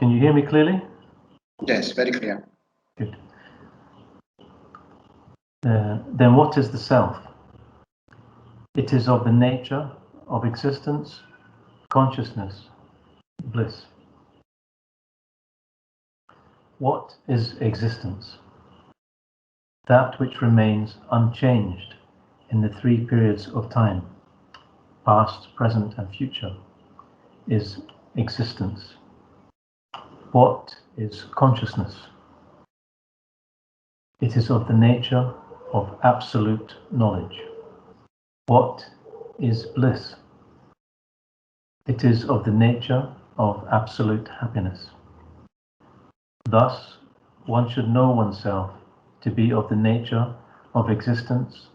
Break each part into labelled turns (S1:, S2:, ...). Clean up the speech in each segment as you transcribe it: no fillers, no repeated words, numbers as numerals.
S1: Can you hear me clearly?
S2: Yes, very clear.
S1: Good. Then what is the self? It is of the nature of existence, consciousness, bliss. What is existence? That which remains unchanged in the three periods of time, past, present, and future, is existence. What is consciousness? It is of the nature of absolute knowledge. What is bliss? It is of the nature of absolute happiness. Thus, one should know oneself to be of the nature of existence,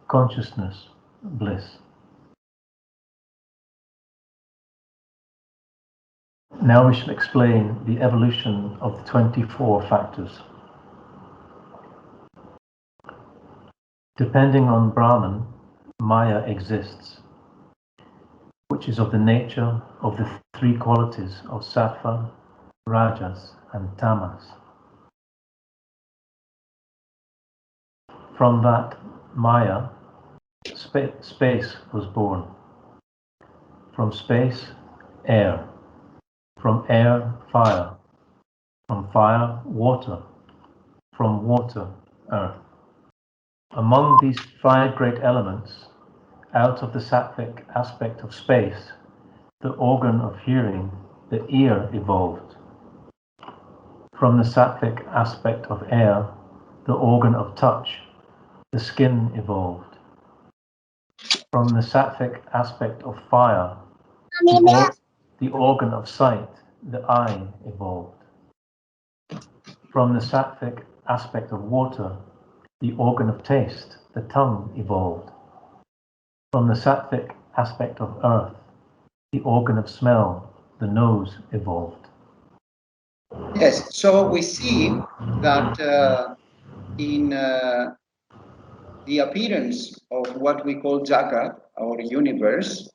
S1: consciousness, bliss. Now we shall explain the evolution of the 24 factors. Depending on Brahman, Maya exists, which is of the nature of the three qualities of Sattva, Rajas, and Tamas. From that Maya, space was born. From space, air. From air, fire. From fire, water. From water, earth. Among these five great elements, out of the sattvic aspect of space, the organ of hearing, the ear, evolved. From the sattvic aspect of air, the organ of touch, the skin, evolved. From the sattvic aspect of fire, the organ of sight, the eye, evolved. From the sattvic aspect of water, the organ of taste, the tongue, evolved. From the sattvic aspect of earth, the organ of smell, the nose, evolved.
S2: Yes, so we see that in the appearance of what we call Jagat, or universe,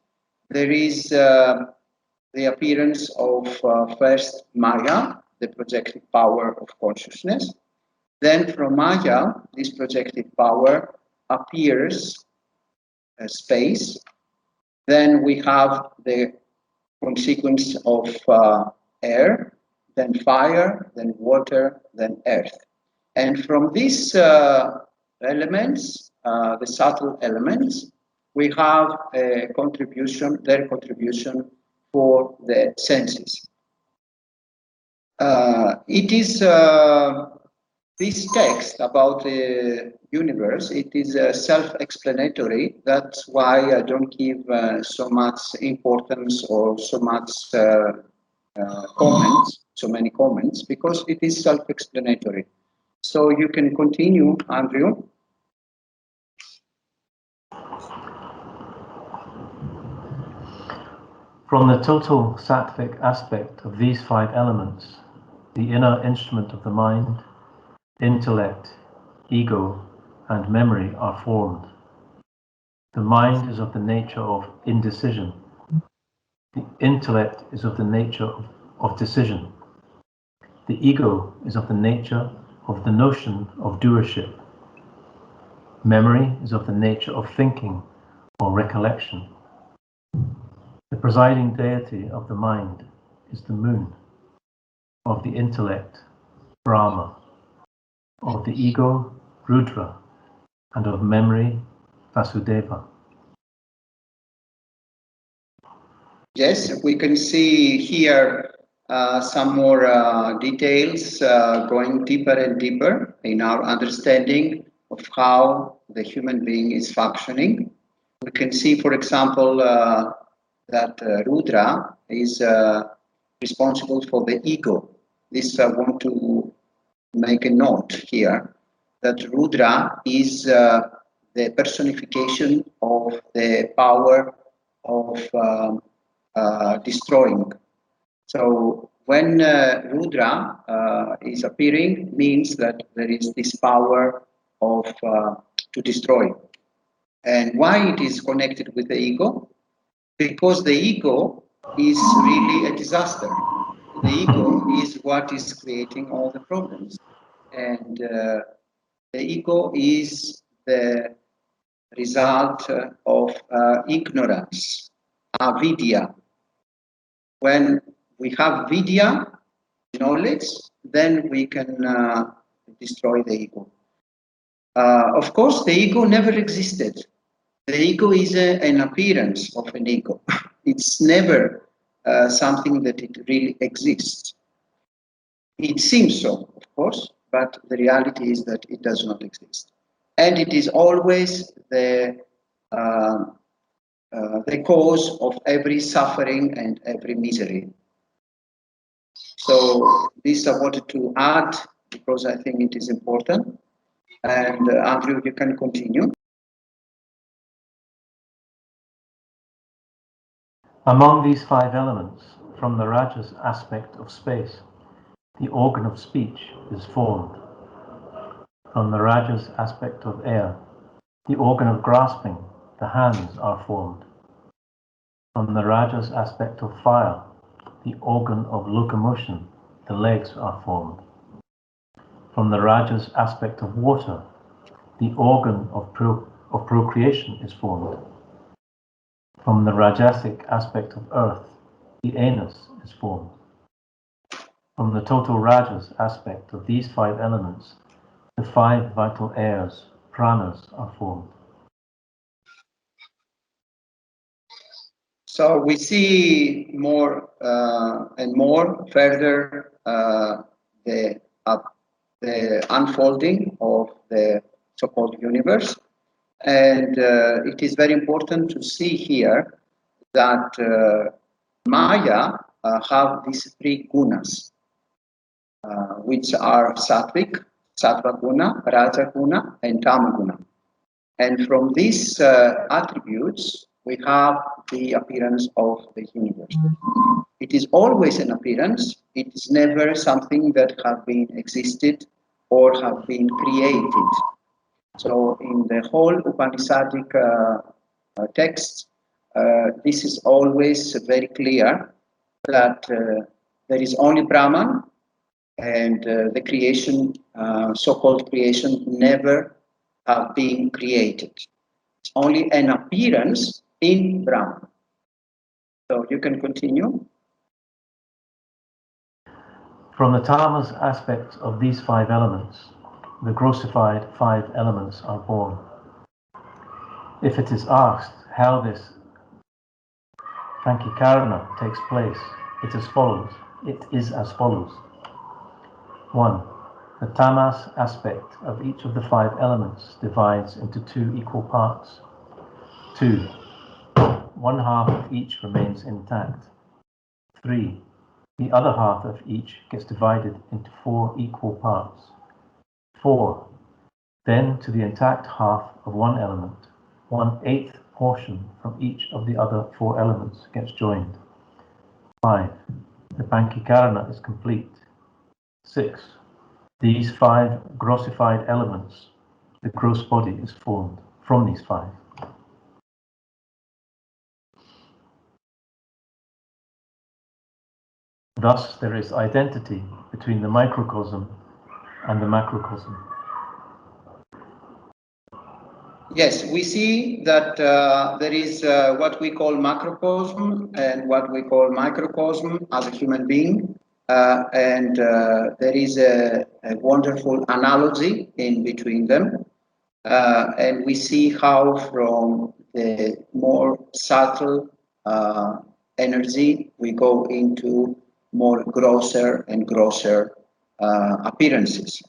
S2: there is the appearance of first Maya, the projective power of consciousness. Then from Maya, this projective power appears as space. Then we have the consequence of air, then fire, then water, then earth. And from these elements, the subtle elements, we have a contribution, their contribution for the senses. It is this text about the universe, it is self-explanatory. That's why I don't give so much importance or so much comments, so many comments, because it is self-explanatory. So you can continue, Andrew.
S1: From the total sattvic aspect of these five elements, the inner instrument of the mind, intellect, ego, and memory are formed. The mind is of the nature of indecision. The intellect is of the nature of decision. The ego is of the nature of the notion of doership. Memory is of the nature of thinking or recollection. The presiding deity of the mind is the moon, of the intellect, Brahma, of the ego, Rudra, and of memory, Vasudeva.
S2: Yes, we can see here some more details going deeper and deeper in our understanding of how the human being is functioning. We can see, for example, that Rudra is responsible for the ego. This I want to make a note here, that Rudra is the personification of the power of destroying. So when Rudra is appearing, means that there is this power of to destroy. And why it is connected with the ego? Because the ego is really a disaster. the ego is what is creating all the problems. And the ego is the result of ignorance, avidya. When we have vidya, knowledge, then we can destroy the ego. Of course, the ego never existed. The ego is an appearance of an ego. It's never something that it really exists. It seems so, of course, but the reality is that it does not exist. And it is always the cause of every suffering and every misery. So this I wanted to add because I think it is important. And Andrew, you can continue.
S1: Among these 5 elements, from the Rajas aspect of space, the organ of speech is formed. From the Rajas aspect of air, the organ of grasping, the hands are formed. From the Rajas aspect of fire, the organ of locomotion, the legs are formed. From the Rajas aspect of water, the organ of procreation is formed. From the Rajasic aspect of earth, the anus is formed. From the total Rajas aspect of these 5 elements, the 5 vital airs, pranas, are formed.
S2: So we see more and more further the unfolding of the so-called universe. And it is very important to see here that Maya have these 3 gunas, which are sattvic, sattva guna, raja guna, and tama guna. And from these attributes, we have the appearance of the universe. It is always an appearance. It is never something that have been existed or have been created. So in the whole Upanishadic text, this is always very clear that there is only Brahman, and the creation, so-called creation, never have been created. It's only an appearance in Brahman. So you can continue.
S1: From the tamas aspect of these 5 elements, the grossified 5 elements are born. If it is asked how this Pankikarana takes place, it is as follows. 1. The tamas aspect of each of the 5 elements divides into 2 equal parts. 2. 1/2 of each remains intact. 3. The other half of each gets divided into 4 equal parts. 4. Then to the intact half of one element, 1/8 portion from each of the other 4 elements gets joined. 5. The Pankikarana is complete. 6. These 5 grossified elements, the gross body is formed from these 5. Thus, there is identity between the microcosm and the macrocosm.
S2: Yes, we see that there is what we call macrocosm and what we call microcosm as a human being. And there is a wonderful analogy in between them. And we see how from the more subtle energy, we go into more grosser and grosser appearances.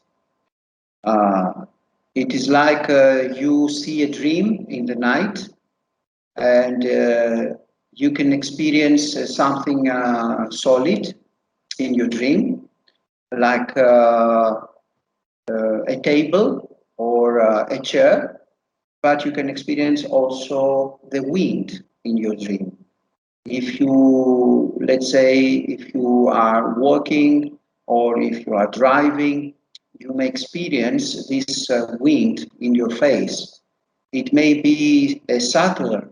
S2: It is like you see a dream in the night, and you can experience something solid in your dream, like a table or a chair, but you can experience also the wind in your dream. If you, let's say, if you are walking or if you are driving, you may experience this wind in your face. It may be a subtler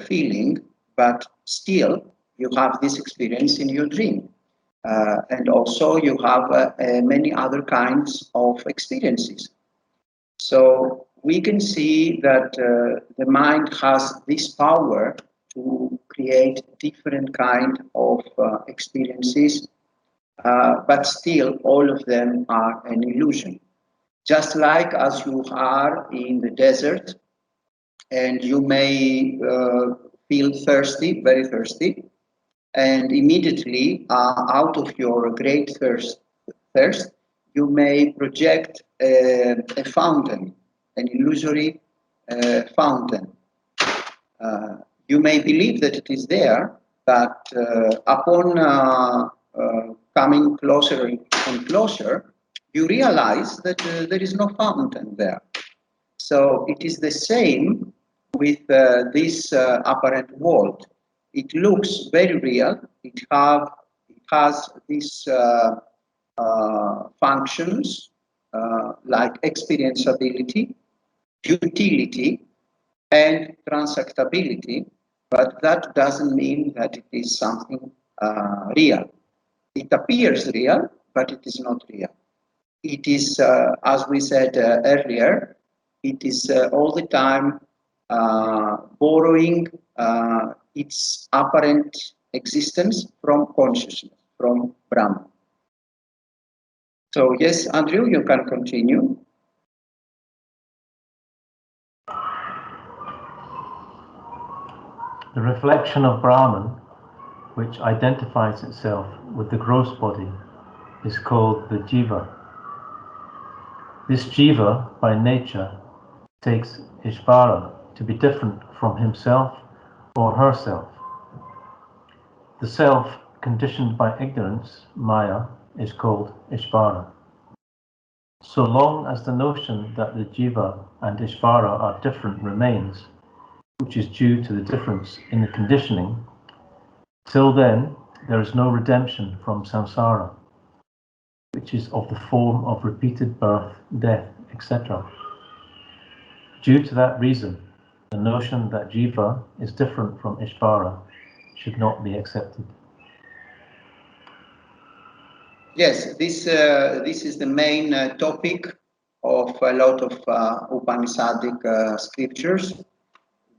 S2: feeling, but still you have this experience in your dream. And also you have many other kinds of experiences. So we can see that the mind has this power to create different kind of experiences, but still all of them are an illusion. Just like as you are in the desert and you may feel thirsty, very thirsty, and immediately out of your great thirst, you may project a fountain, an illusory fountain. You may believe that it is there, but upon coming closer and closer, you realize that there is no fountain there. So it is the same with this apparent world. It looks very real. It has these functions like experienceability, utility, and transactability, but that doesn't mean that it is something real. It appears real, but it is not real. It is, as we said earlier, it is all the time borrowing its apparent existence from consciousness, from Brahman. So yes, Andrew, you can continue.
S1: The reflection of Brahman, which identifies itself with the gross body, is called the jiva. This jiva, by nature, takes Ishvara to be different from himself or herself. The self, conditioned by ignorance, Maya, is called Ishvara. So long as the notion that the jiva and Ishvara are different remains, which is due to the difference in the conditioning, till then there is no redemption from samsara, which is of the form of repeated birth, death, etc. Due to that reason, the notion that jiva is different from Ishvara should not be accepted.
S2: Yes, this is the main topic of a lot of Upanishadic scriptures.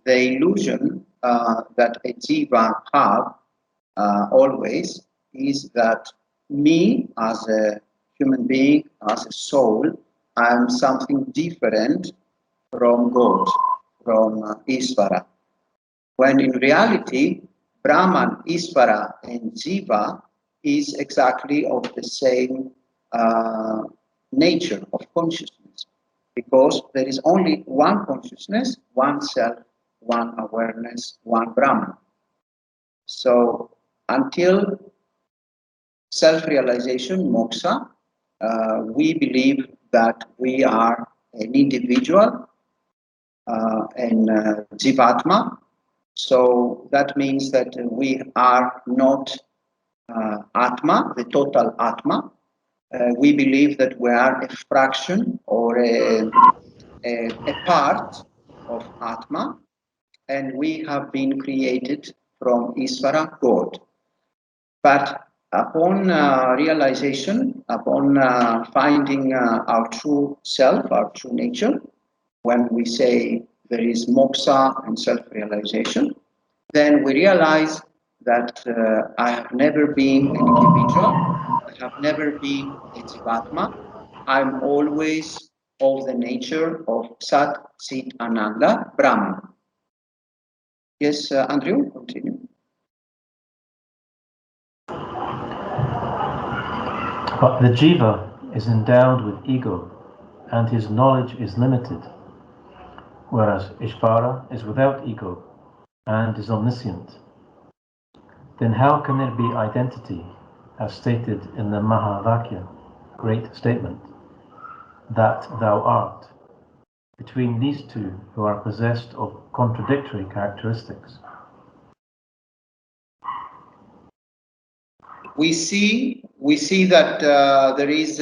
S2: The illusion that a jiva have always is that me as a human being, as a soul, I am something different from God, from Ishvara. When in reality, Brahman, Ishvara, and Jiva is exactly of the same nature of consciousness, because there is only one consciousness, one self, one awareness, one Brahman. So until self-realization, moksha, we believe that we are an individual, an jivatma. So that means that we are not Atma, the total Atma. We believe that we are a fraction or a part of Atma, and we have been created from Isvara, God. But upon realization, upon finding our true self, our true nature, when we say there is moksha and self-realization, then we realize that I have never been an individual, I have never been a jivatma, I'm always of the nature of Sat Chit Ananda, Brahman. Yes, Andrew, continue.
S1: But the jiva is endowed with ego, and his knowledge is limited, whereas Ishvara is without ego and is omniscient. Then how can there be identity, as stated in the Mahavakya, great statement, that thou art, between these two who are possessed of contradictory characteristics?
S2: We see that there is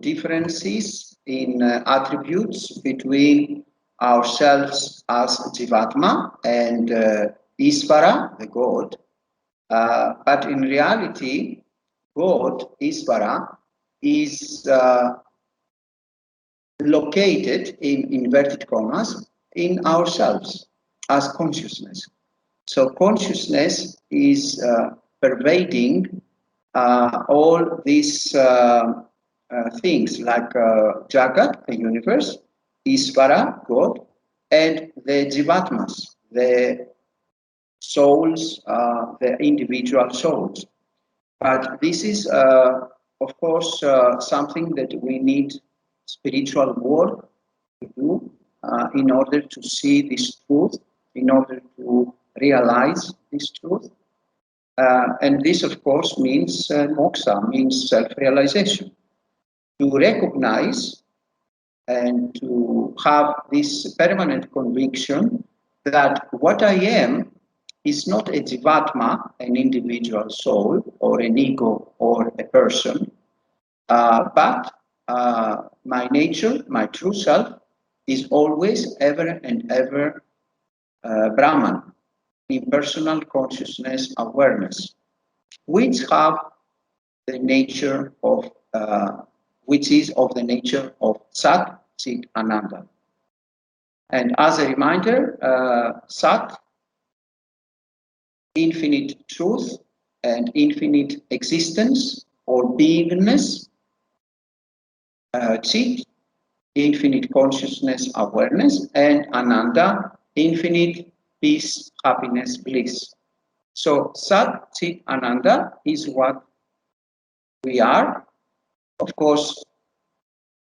S2: differences in attributes between ourselves as Jivatma and Isvara, the God. But in reality, God, Isvara, is located in inverted commas in ourselves as consciousness. So consciousness is pervading all these things like Jagat, the universe, Isvara, God, and the Jivatmas, the souls, the individual souls. But this is, of course, something that we need spiritual work to do in order to see this truth, in order to realize this truth. And this, of course, means moksha, means self-realization. To recognize and to have this permanent conviction that what I am is not a jivatma, an individual soul, or an ego, or a person, but my nature, my true self, is always, ever and ever Brahman, impersonal consciousness awareness, which have the nature of, which is of the nature of Sat, Chit, Ananda. And as a reminder, Sat, infinite truth and infinite existence or beingness, Chit, infinite consciousness awareness, and Ananda, infinite peace, happiness, bliss. So Sat, Chit, Ananda is what we are. Of course,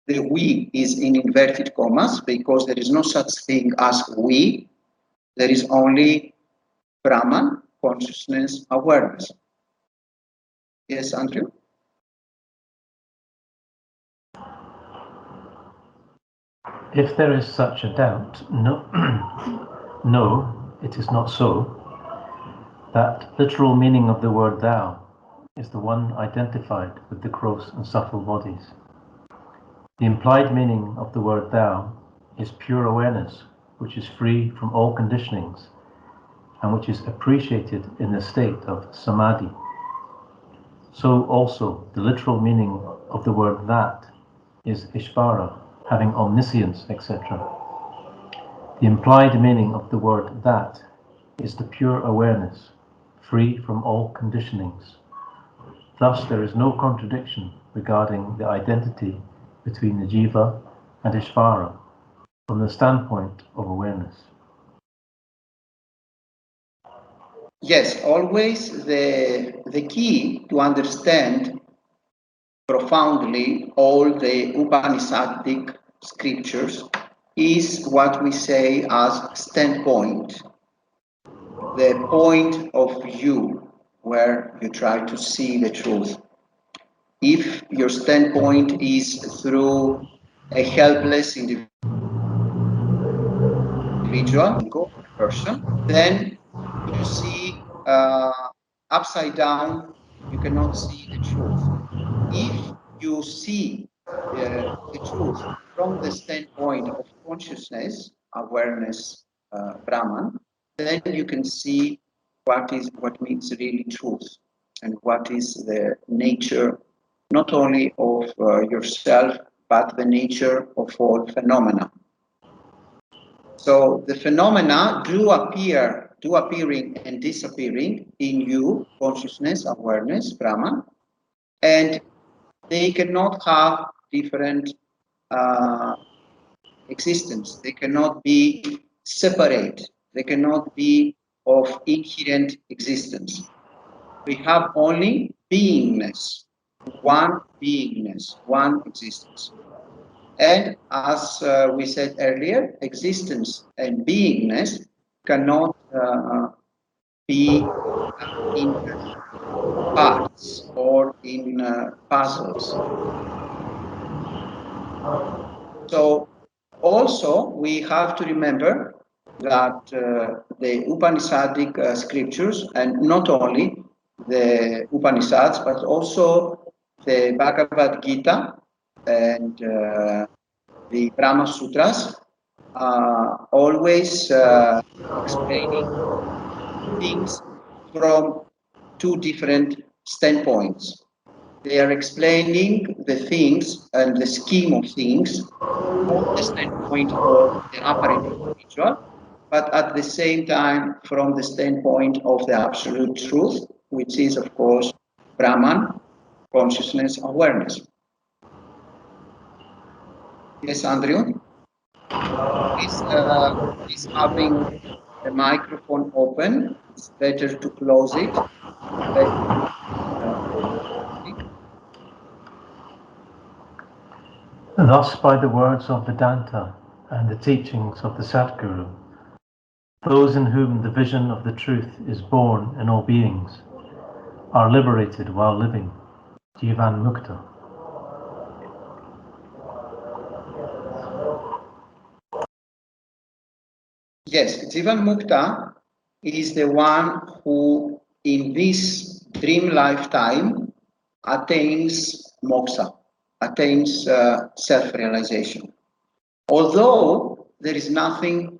S2: the we is in inverted commas because there is no such thing as we. There is only Brahman, consciousness, awareness. Yes, Andrew?
S1: If there is such a doubt, no, no, it is not so. That literal meaning of the word thou is the one identified with the gross and subtle bodies. The implied meaning of the word thou is pure awareness, which is free from all conditionings and which is appreciated in the state of samadhi. So also the literal meaning of the word that is Ishvara, having omniscience, etc. The implied meaning of the word that is the pure awareness, free from all conditionings. Thus there is no contradiction regarding the identity between the jiva and Ishvara from the standpoint of awareness.
S2: Yes, always the key to understand profoundly all the Upanishadic scriptures is what we say as standpoint, the point of view where you try to see the truth. If your standpoint is through a helpless individual, person, then you see upside down, you cannot see the truth. If you see the truth from the standpoint of consciousness, awareness, Brahman, then you can see what means really truth and what is the nature not only of yourself but the nature of all phenomena. So the phenomena do appearing and disappearing in you, consciousness, awareness, Brahman, and they cannot have different existence. They cannot be separate. They cannot be of inherent existence. We have only beingness, one existence. And as we said earlier, existence and beingness cannot be in parts or in puzzles. So also we have to remember that the Upanishadic scriptures, and not only the Upanishads, but also the Bhagavad Gita and the Brahma Sutras, always explaining things from two different standpoints. They are explaining the things and the scheme of things from the standpoint of the apparent individual, but at the same time from the standpoint of the absolute truth, which is, of course, Brahman, consciousness, awareness. Yes, Andrew? Is having the microphone open. It's better to close it.
S1: Thus, by the words of Vedanta and the teachings of the Satguru, those in whom the vision of the truth is born in all beings are liberated while living, Jivan Mukta.
S2: Yes, Jivan Mukta is the one who in this dream lifetime attains moksha, attains self-realization. Although there is nothing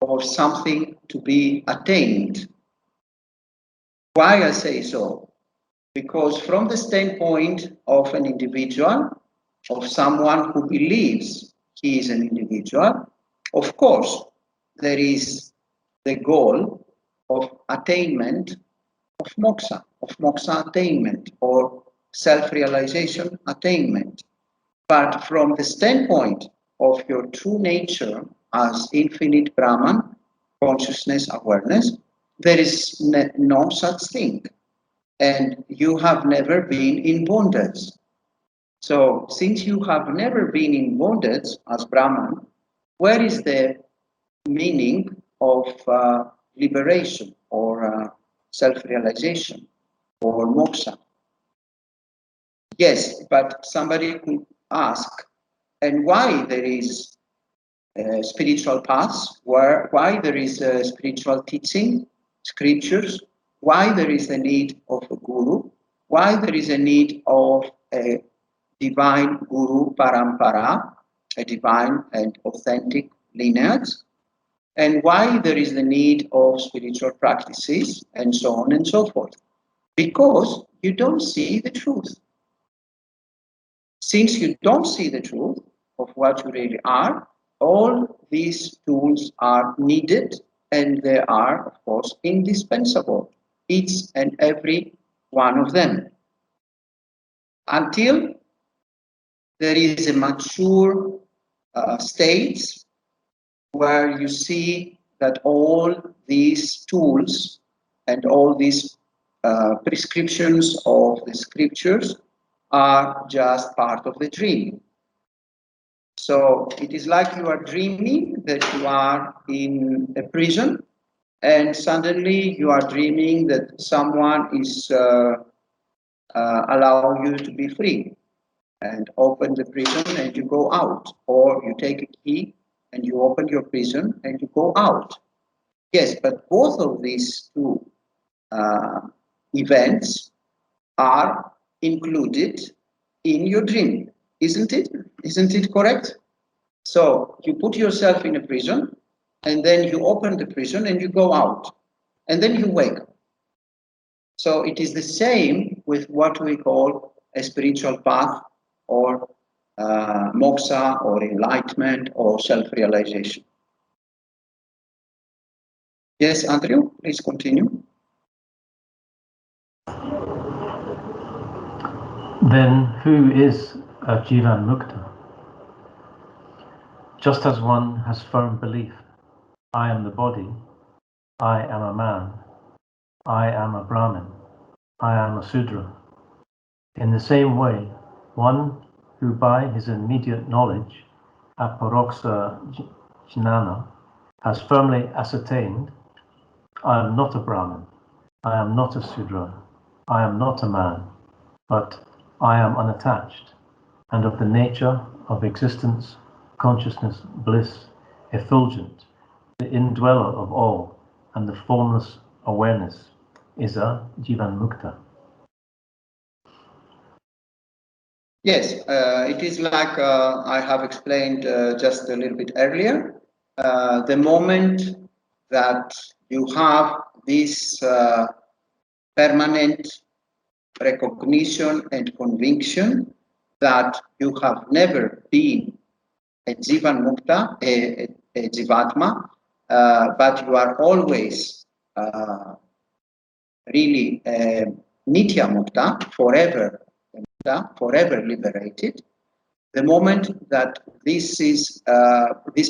S2: or something to be attained. Why I say so? Because from the standpoint of an individual, of someone who believes he is an individual, of course, there is the goal of attainment of moksha attainment or self-realization attainment. But from the standpoint of your true nature as infinite Brahman, consciousness, awareness, there is no such thing. And you have never been in bondage. So, since you have never been in bondage as Brahman, where is the meaning of liberation or self-realization or moksha? Yes, but somebody could ask, and why there is spiritual paths, why there is spiritual teaching, scriptures, why there is a need of a guru, why there is a need of a divine guru parampara, a divine and authentic lineage, and why there is the need of spiritual practices, and so on and so forth. Because you don't see the truth. Since you don't see the truth of what you really are, all these tools are needed and they are, of course, indispensable, each and every one of them. Until there is a mature state where you see that all these tools and all these prescriptions of the scriptures are just part of the dream. So it is like you are dreaming that you are in a prison, and suddenly you are dreaming that someone is allowing you to be free and open the prison and you go out, or you take a key and you open your prison and you go out. Yes, but both of these two events are included in your dream, isn't it? Isn't it correct? So you put yourself in a prison, and then you open the prison and you go out, and then you wake up. So it is the same with what we call a spiritual path or moksha or enlightenment or self-realization. Yes, Andrew, please continue.
S1: Then who is a Jivan Mukta? Just as one has firm belief, I am the body, I am a man, I am a Brahmin, I am a Sudra. In the same way, one who by his immediate knowledge, aparoksa jnana, has firmly ascertained, I am not a Brahmin, I am not a Sudra, I am not a man, but I am unattached, and of the nature of existence, consciousness, bliss, effulgent, the indweller of all, and the formless awareness, is a Jivan Mukta.
S2: Yes, it is like I have explained just a little bit earlier. The moment that you have this permanent recognition and conviction that you have never been a Jivan Mukta, a Jivatma, but you are always really Nitya Mukta, forever liberated. The moment that this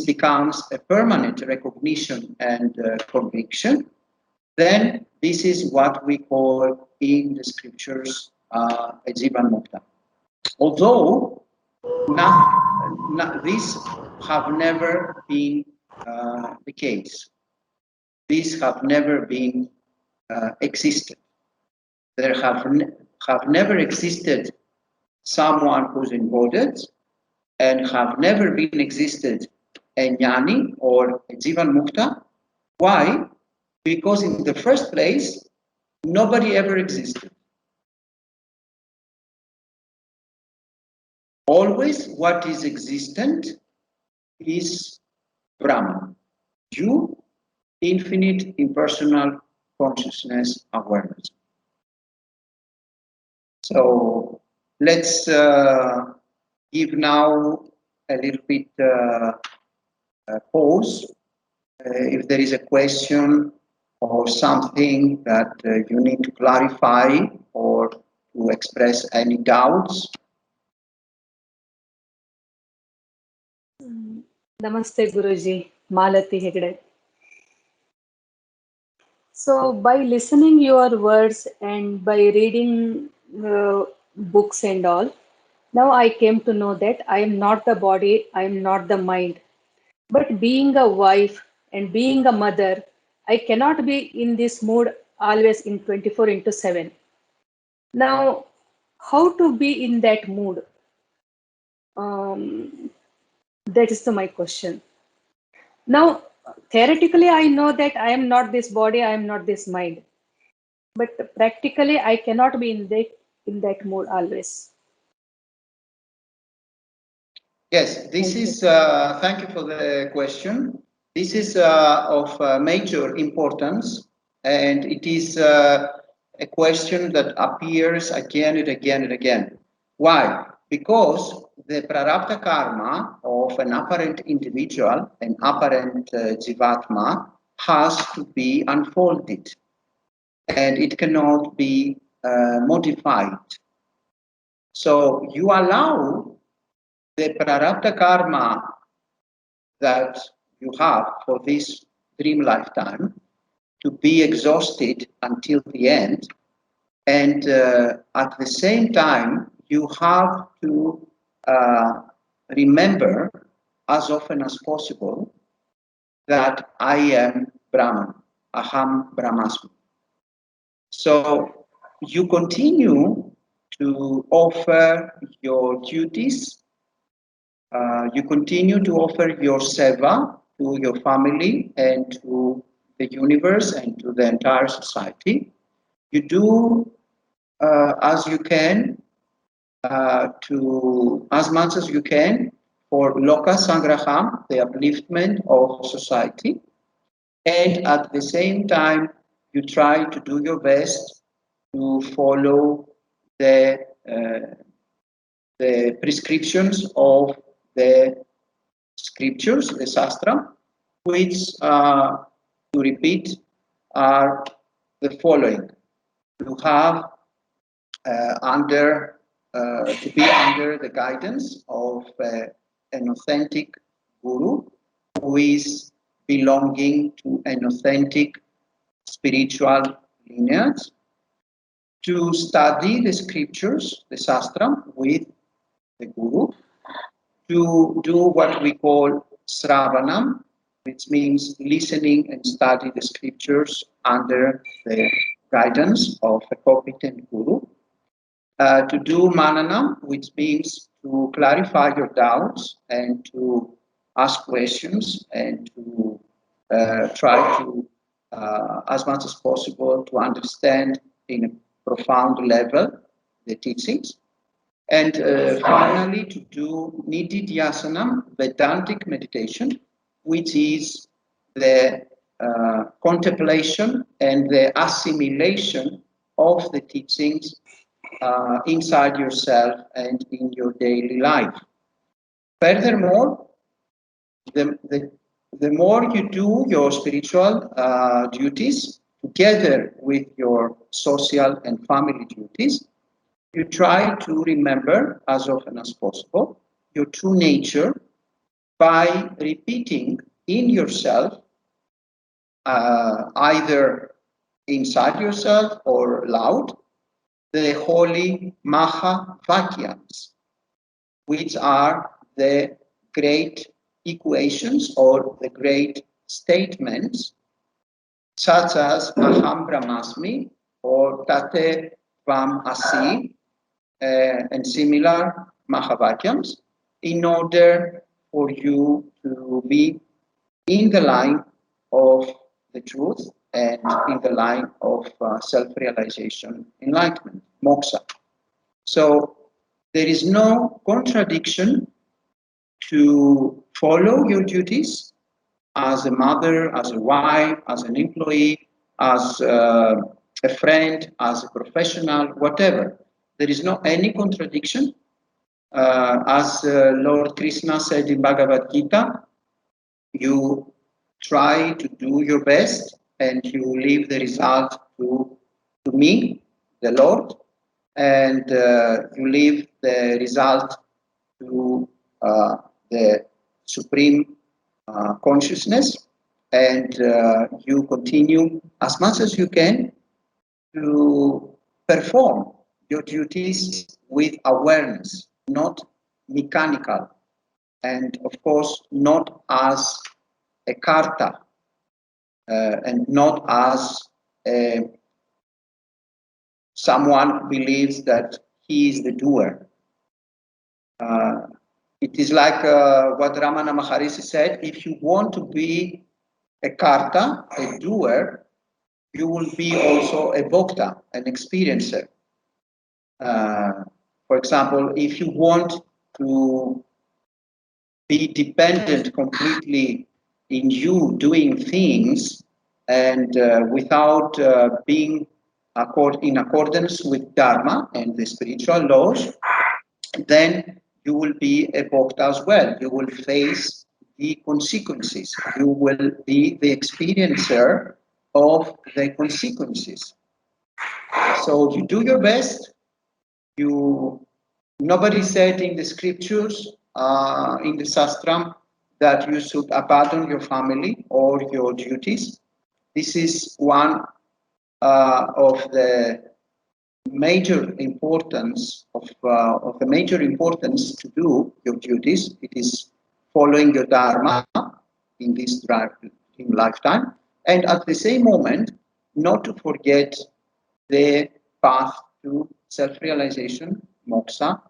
S2: becomes a permanent recognition and conviction, then this is what we call in the scriptures a Jivan Mukta. Although these have never been the case. These have never been existed. There have never existed someone who's embodied and have never been existed a jnani or a Jivan Mukta. Why? Because in the first place, nobody ever existed. Always what is existent is Brahman, you, infinite impersonal consciousness awareness. So let's give now a little bit pause. If there is a question or something that you need to clarify or to express any doubts.
S3: Namaste Guruji, Malati Hegde. So by listening your words and by reading books and all, now I came to know that I am not the body, I am not the mind. But being a wife and being a mother, I cannot be in this mood always in 24/7. Now, how to be in that mood? That is my question. Now, theoretically, I know that I am not this body, I am not this mind. But practically, I cannot be in that mood always.
S2: Yes, this is, thank you for the question. This is of major importance, and it is a question that appears again and again and again. Why? Because the prarabdha karma of an apparent individual, an apparent jivatma, has to be unfolded, and it cannot be modified. So you allow the prarabdha karma that you have for this dream lifetime to be exhausted until the end, and at the same time you have to remember as often as possible that I am Brahman, Aham Brahmasmi. So you continue to offer your duties. You continue to offer your seva to your family and to the universe and to the entire society. You do as you can to as much as you can for loka sangraham, the upliftment of society, and at the same time you try to do your best to follow the prescriptions of the scriptures, the Shastra, which, to repeat, are the following: to have to be under the guidance of an authentic guru who is belonging to an authentic spiritual lineage, to study the scriptures, the Shastra, with the guru, to do what we call sravanam, which means listening and study the scriptures under the guidance of a competent guru, to do mananam, which means to clarify your doubts and to ask questions and to try to, as much as possible, to understand in a profound level the teachings. And finally, to do nididhyasanam, Vedantic meditation, which is the contemplation and the assimilation of the teachings inside yourself and in your daily life. Furthermore, the more you do your spiritual duties together with your social and family duties, you try to remember as often as possible your true nature by repeating in yourself, either inside yourself or loud, the holy Maha Vakyams, which are the great equations or the great statements, such as Aham Brahmasmi or Tate Tvam Asi, and similar Mahavakyams, in order for you to be in the line of the truth and in the line of self-realization, enlightenment, moksha. So there is no contradiction to follow your duties as a mother, as a wife, as an employee, as a friend, as a professional, whatever. There is no any contradiction. As Lord Krishna said in Bhagavad Gita, you try to do your best and you leave the result to me, the Lord, and you leave the result to the Supreme Consciousness, and you continue as much as you can to perform your duties with awareness, not mechanical, and of course not as a karta, and not as someone believes that he is the doer. It is like what Ramana Maharishi said, if you want to be a karta, a doer, you will be also a bhokta, an experiencer. For example, if you want to be dependent completely in you doing things and without being in accordance with Dharma and the spiritual laws, then you will be a bhokta as well. You will face the consequences. You will be the experiencer of the consequences. So you do your best. Nobody said in the scriptures, in the Sastram, that you should abandon your family or your duties. This is one of the major importance to do your duties. It is following your dharma in this lifetime, and at the same moment, not to forget the path to self-realization, moksha,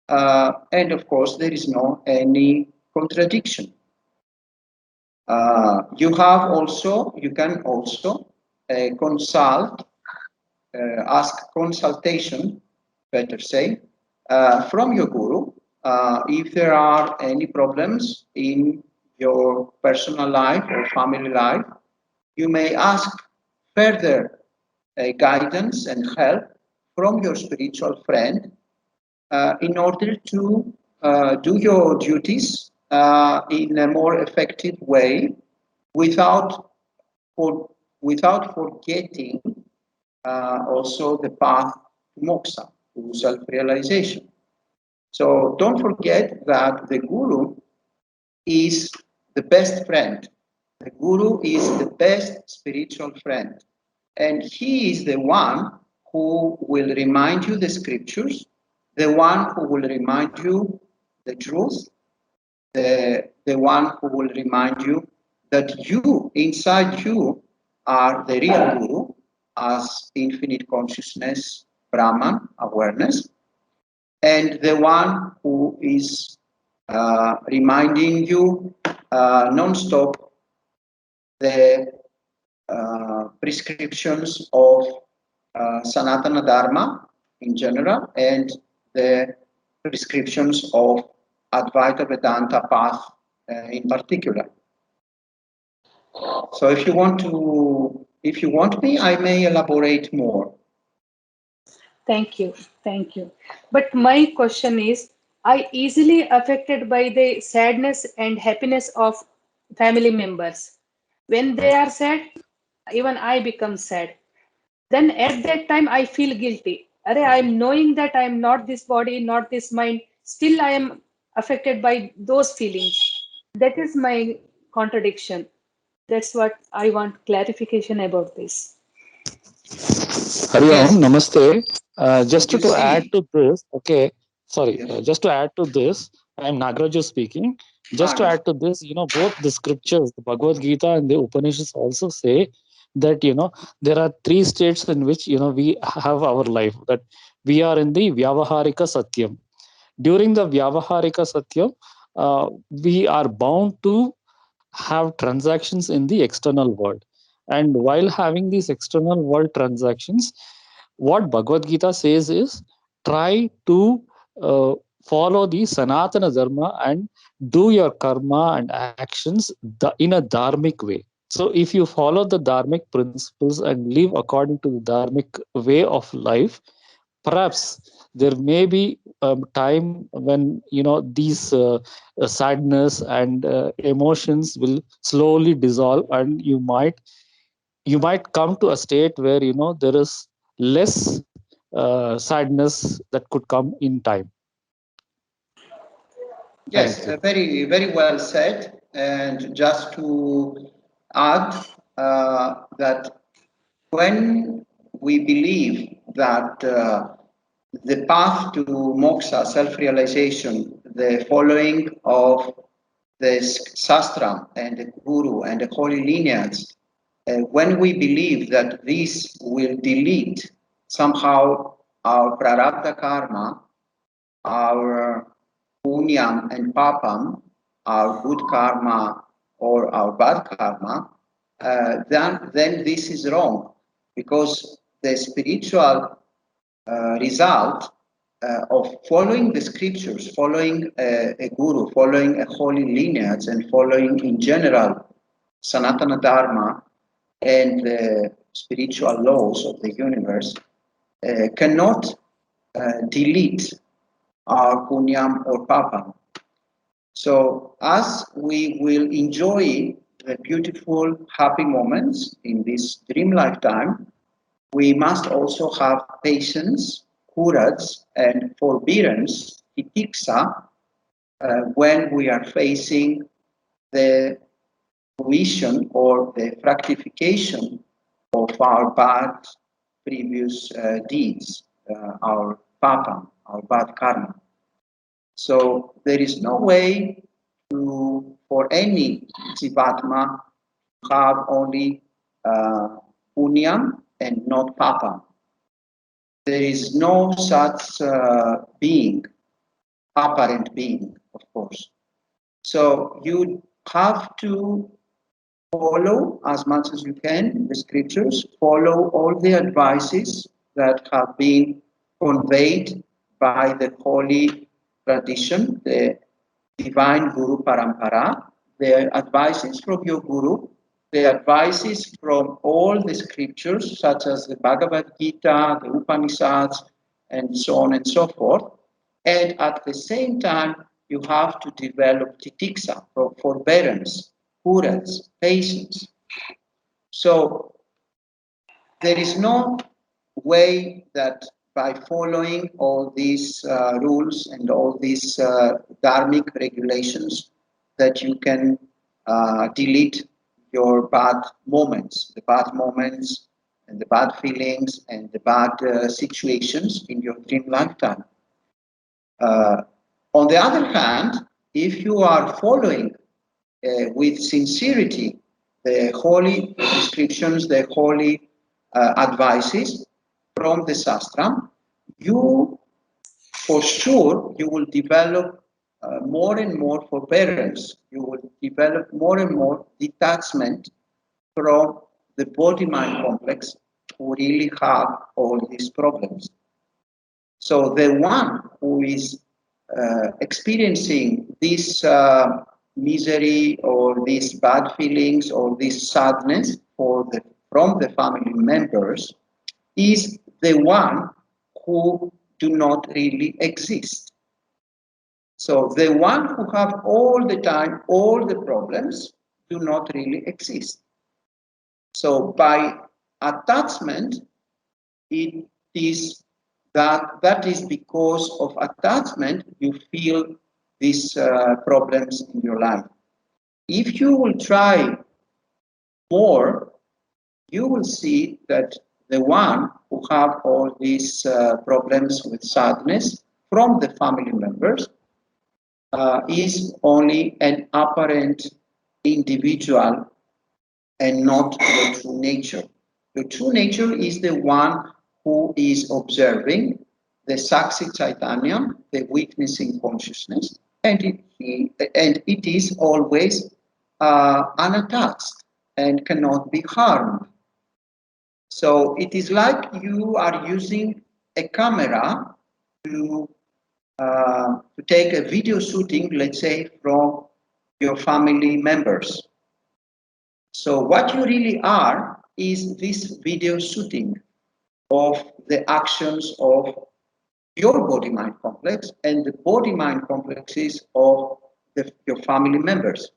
S2: and of course there is no any contradiction. You can also consult, ask consultation, better say, from your guru if there are any problems in your personal life or family life. You may ask further guidance and help from your spiritual friend in order to do your duties in a more effective way without forgetting also the path to moksha, to self-realization. So don't forget that the guru is the best friend. The guru is the best spiritual friend. And he is the one who will remind you the scriptures, the one who will remind you the truth, the one who will remind you that you, inside you, are the real guru as infinite consciousness, Brahman, awareness, and the one who is reminding you non-stop the prescriptions of Sanatana Dharma in general and the prescriptions of Advaita Vedanta path in particular. So if you want me, I may elaborate more.
S3: Thank you. Thank you. But my question is, I easily affected by the sadness and happiness of family members. When they are sad, even I become sad. Then at that time I feel guilty. I am knowing that I am not this body, not this mind. Still I am affected by those feelings. That is my contradiction. That's what I want clarification about this.
S4: Hari Om,
S2: Yes,
S4: Namaste. Just
S2: you
S4: to add
S2: see,
S4: to this, okay, sorry,
S2: yes.
S4: just to add to this, I'm Nagaraju speaking. Just to
S2: Yes.
S4: add to this, both the scriptures, the Bhagavad Gita and the Upanishads also say that, there are three states in which, we have our life, that we are in the Vyavaharika Satyam. During the Vyavaharika Satyam, we are bound to have transactions in the external world. And while having these external world transactions, what Bhagavad Gita says is try to uh, follow the Sanatana Dharma and do your karma and actions in a dharmic way. So, if you follow the dharmic principles and live according to the dharmic way of life, perhaps there may be a time when these sadness and emotions will slowly dissolve, and you might come to a state where there is less sadness that could come in time. Thank
S2: Yes,
S4: you.
S2: very, very well said. And just to add that when we believe that the path to moksha, self-realization, the following of the sastra and the guru and the holy lineage, when we believe that this will delete somehow our prarabdha karma, our punyam and papam, our good karma or our bad karma, then this is wrong, because the spiritual result of following the scriptures, following a guru, following a holy lineage, and following in general Sanatana Dharma and the spiritual laws of the universe cannot delete our punyam or papam. So as we will enjoy the beautiful, happy moments in this dream lifetime, we must also have patience, courage, and forbearance, titiksa, when we are facing the fruition or the fructification of our bad previous deeds, our papa, our bad karma. So there is no way for any jivatma to have only punyam and not papa. There is no such being, apparent being, of course. So you have to follow as much as you can the scriptures, follow all the advices that have been conveyed by the holy tradition, the divine Guru Parampara, the advices from your Guru, the advices from all the scriptures, such as the Bhagavad Gita, the Upanishads, and so on and so forth. And at the same time, you have to develop titiksa, forbearance, courage, patience. So there is no way that by following all these rules and all these dharmic regulations that you can delete your bad moments and the bad feelings and the bad situations in your dream lifetime. On the other hand, if you are following with sincerity the holy descriptions, the holy advices from the Shastra, you for sure you will develop more and more forbearance. You will develop more and more detachment from the body-mind complex who really have all these problems. So the one who is experiencing this misery or these bad feelings or this sadness from the family members is the one who do not really exist. So the one who have all the time, all the problems do not really exist. So by attachment, it is that is because of attachment you feel these problems in your life. If you will try more, you will see that the one who have all these problems with sadness from the family members is only an apparent individual and not your true nature. Your true nature is the one who is observing the Satchitananda, the witnessing consciousness, and it is always unattached and cannot be harmed. So it is like you are using a camera to take a video shooting, let's say, from your family members. So what you really are is this video shooting of the actions of your body-mind complex and the body-mind complexes of your family members.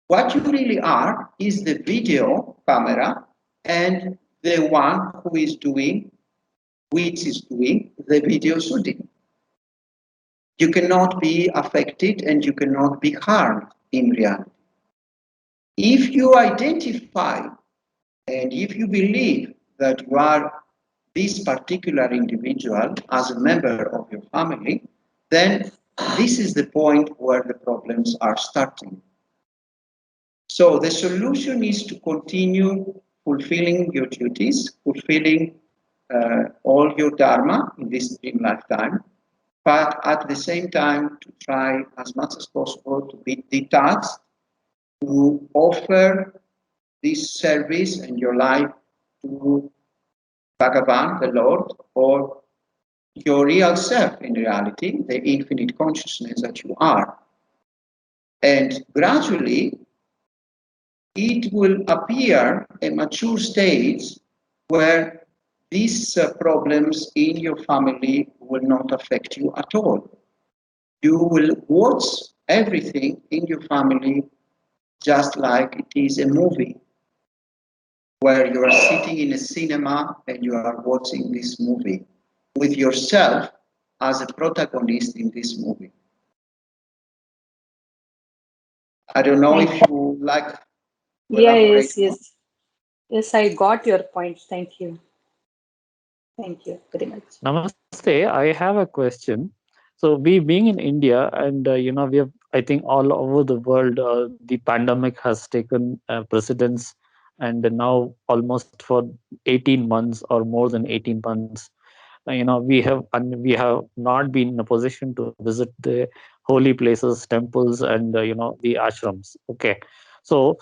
S2: What you really are is the video camera and the one who is doing, which is doing the video shooting. You cannot be affected and you cannot be harmed in reality. If you identify and if you believe that you are this particular individual as a member of your family, then this is the point where the problems are starting. So the solution is to continue fulfilling your duties, fulfilling all your dharma in this dream lifetime, but at the same time to try as much as possible to be detached, to offer this service and your life to Bhagavan, the Lord, or your real self in reality, the infinite consciousness that you are. And gradually, it will appear a mature stage where these problems in your family will not affect you at all. You will watch everything in your family just like it is a movie, where you are sitting in a cinema and you are watching this movie with yourself as a protagonist in this movie. I don't know if you like to elaborate more.
S3: Yes, I got your point. Thank you. Thank you very much.
S4: Namaste. I have a question. So we being in India, and we have, I think, all over the world, the pandemic has taken precedence, and now almost for 18 months or more than 18 months, we have not been in a position to visit the holy places, temples, and the ashrams. Okay, so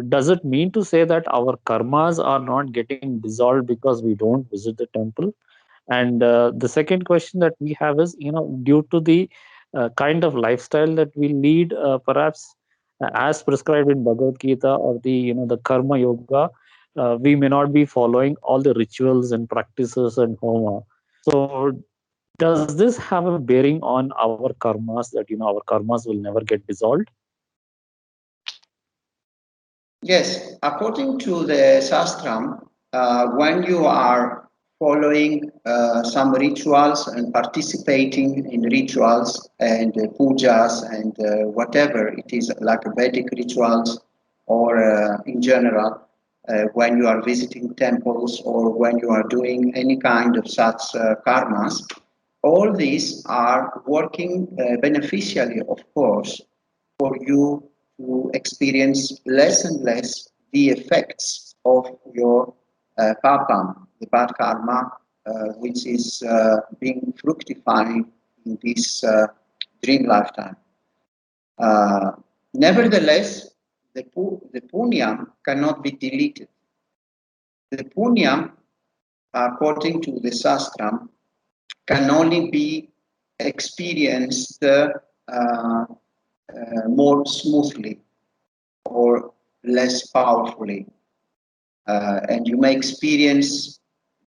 S4: does it mean to say that our karmas are not getting dissolved because we don't visit the temple? And the second question that we have is, due to the kind of lifestyle that we lead, perhaps as prescribed in Bhagavad Gita or the Karma Yoga, we may not be following all the rituals and practices and homa. So, does this have a bearing on our karmas that our karmas will never get dissolved?
S2: Yes, according to the Shastram, when you are following some rituals and participating in rituals and pujas and whatever it is, like Vedic rituals or in general, when you are visiting temples or when you are doing any kind of such karmas, all these are working beneficially, of course, for you to experience less and less the effects of your papam, the bad karma, which is being fructifying in this dream lifetime. Nevertheless, the punyam cannot be deleted. The punyam, according to the Shastram, can only be experienced more smoothly or less powerfully. And you may experience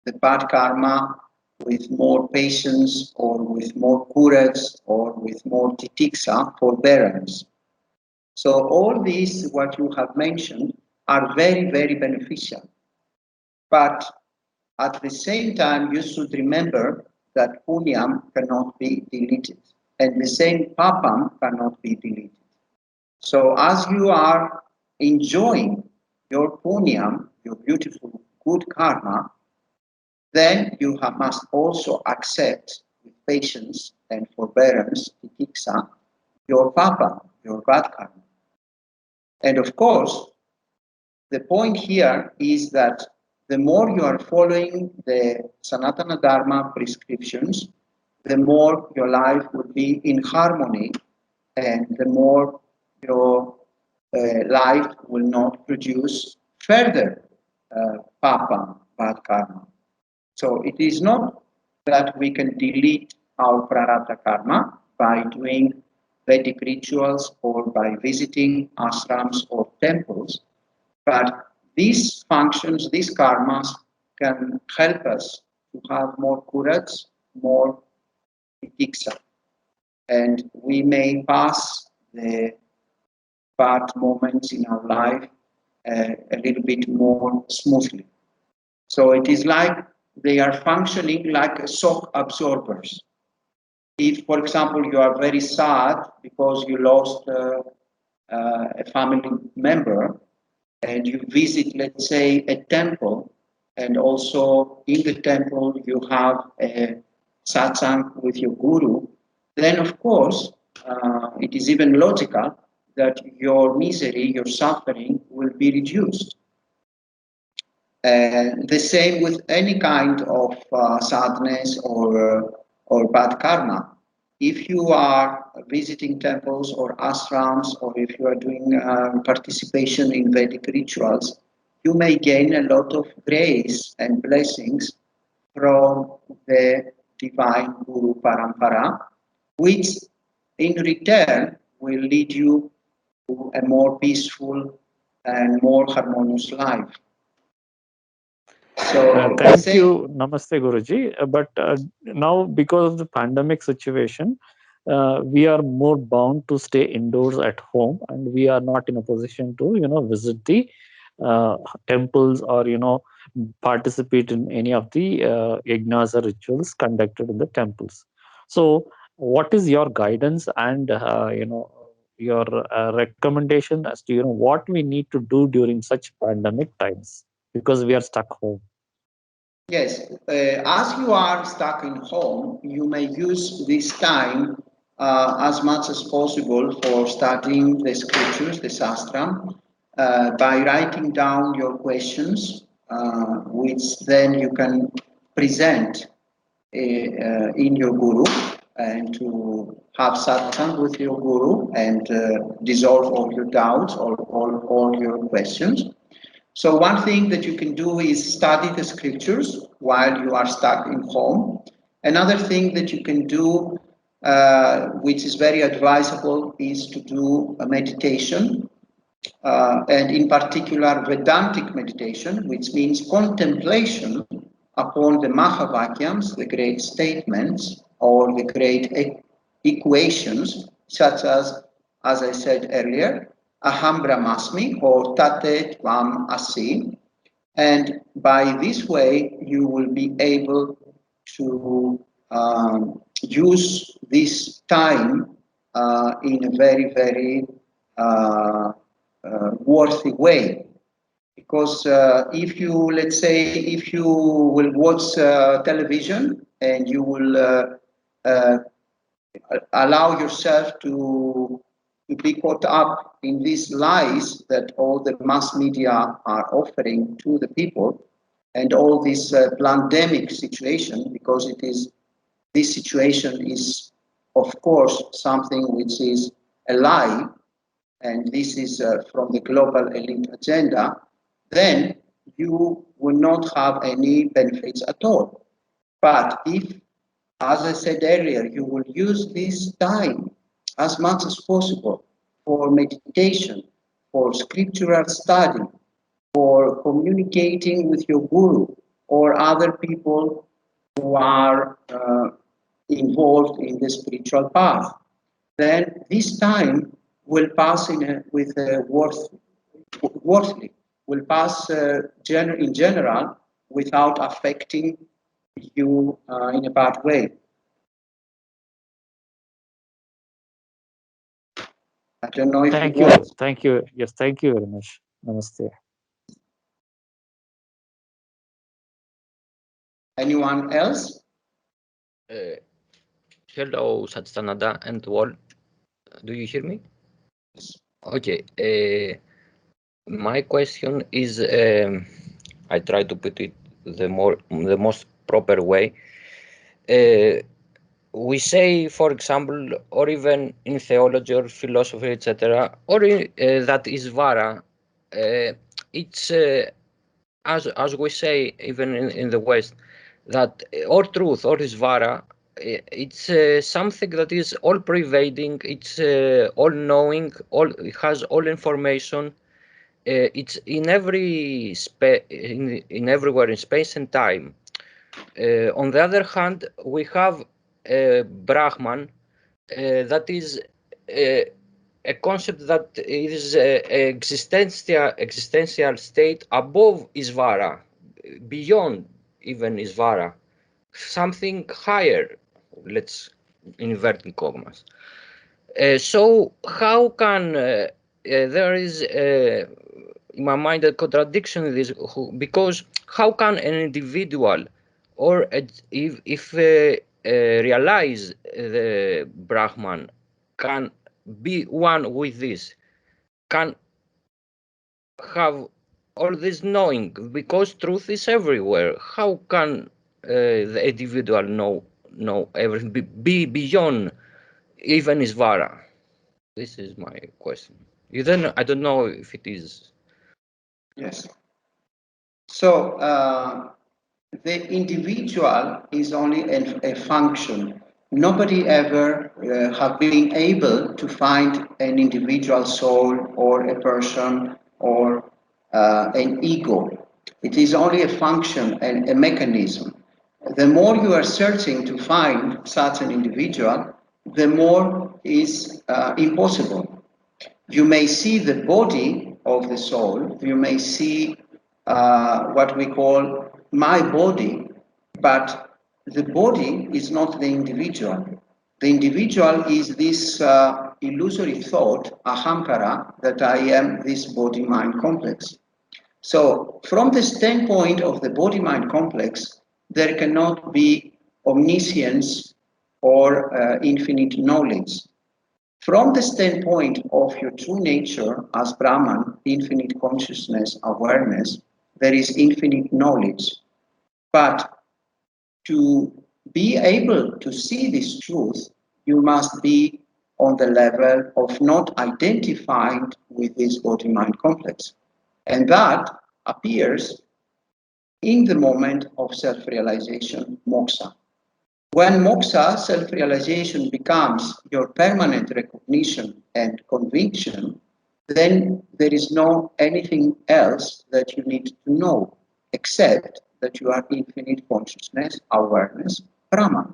S2: the bad karma with more patience, or with more courage, or with more titiksa, forbearance. So all these, what you have mentioned, are very, very beneficial. But at the same time, you should remember that punyam cannot be deleted, and the same papam cannot be deleted. So as you are enjoying your punyam, your beautiful good karma, then you must also accept with patience and forbearance, titiksa, your papa, your bad karma. And of course, the point here is that the more you are following the Sanatana Dharma prescriptions, the more your life will be in harmony, and the more your life will not produce further papa, bad karma. So it is not that we can delete our prarabdha karma by doing Vedic rituals or by visiting ashrams or temples, but these functions, these karmas, can help us to have more courage, more titiksa, and we may pass the bad moments in our life a little bit more smoothly. So it is like they are functioning like shock absorbers. If, for example, you are very sad because you lost a family member, and you visit, let's say, a temple, and also in the temple you have a satsang with your guru, then of course it is even logical that your misery, your suffering will be reduced. The same with any kind of sadness or bad karma. If you are visiting temples or ashrams, or if you are doing participation in Vedic rituals, you may gain a lot of grace and blessings from the divine Guru Parampara, which in return will lead you to a more peaceful and more harmonious life. So
S4: Thank you, Namaste Guruji. But now, because of the pandemic situation, we are more bound to stay indoors at home, and we are not in a position to, visit the temples, or participate in any of the yajnas or rituals conducted in the temples. So, what is your guidance and your recommendation as to what we need to do during such pandemic times, because we are stuck home?
S2: Yes, as you are stuck in home, you may use this time as much as possible for studying the scriptures, the Shastra, by writing down your questions, which then you can present in your Guru, and to have satsang with your Guru, and dissolve all your doubts or all your questions. So one thing that you can do is study the scriptures while you are stuck in home. Another thing that you can do, which is very advisable, is to do a meditation, and in particular Vedantic meditation, which means contemplation upon the Mahavakyams, the great statements, or the great equations, such as I said earlier, Aham Brahmasmi, or Tate Tvam Asi. And by this way, you will be able to use this time in a very, very worthy way. Because if you, let's say, if you will watch television, and you will uh, allow yourself to be caught up in these lies that all the mass media are offering to the people, and all this pandemic situation, because this situation is, of course, something which is a lie, and this is from the global elite agenda, then you will not have any benefits at all. But if, as I said earlier, you will use this time as much as possible for meditation, for scriptural study, for communicating with your guru or other people who are involved in the spiritual path. Then this time will pass with worthily, will pass in general without affecting you in a bad way. I don't know if
S4: Thank
S2: it
S4: you.
S2: works.
S4: Thank you. Yes, thank you very much. Namaste.
S2: Anyone else?
S5: Hello, Satchitananda and all. Do you hear me? Okay. My question is, I try to put it the most proper way. We say, for example, or even in theology or philosophy, etc., or that Isvara, it's as we say even in the West, that or truth or Isvara, it's something that is all pervading, it's all knowing, it has all information. It's in in everywhere in space and time. On the other hand, we have Brahman, that is a concept that is existential state above Isvara, beyond even Isvara, something higher. Let's invert in commas. So how can there is in my mind a contradiction in this, because how can an individual or if realize the Brahman can be one with this, can have all this knowing, because truth is everywhere. How can the individual know everything, be beyond even Isvara? This is my question. I don't know if it is.
S2: Yes. So the individual is only a function. Nobody ever have been able to find an individual soul or a person or an ego. It is only a function and a mechanism. The more you are searching to find such an individual, the more is impossible. You may see the body of the soul, you may see what we call my body, but the body is not the individual. The individual is this illusory thought, ahamkara, that I am this body-mind complex. So from the standpoint of the body-mind complex, there cannot be omniscience or infinite knowledge. From the standpoint of your true nature as Brahman, infinite consciousness, awareness, there is infinite knowledge. But to be able to see this truth, you must be on the level of not identifying with this body-mind complex. And that appears in the moment of self-realization, moksha. When moksha, self-realization, becomes your permanent recognition and conviction, then there is no anything else that you need to know except that you are infinite consciousness, awareness, Brahman,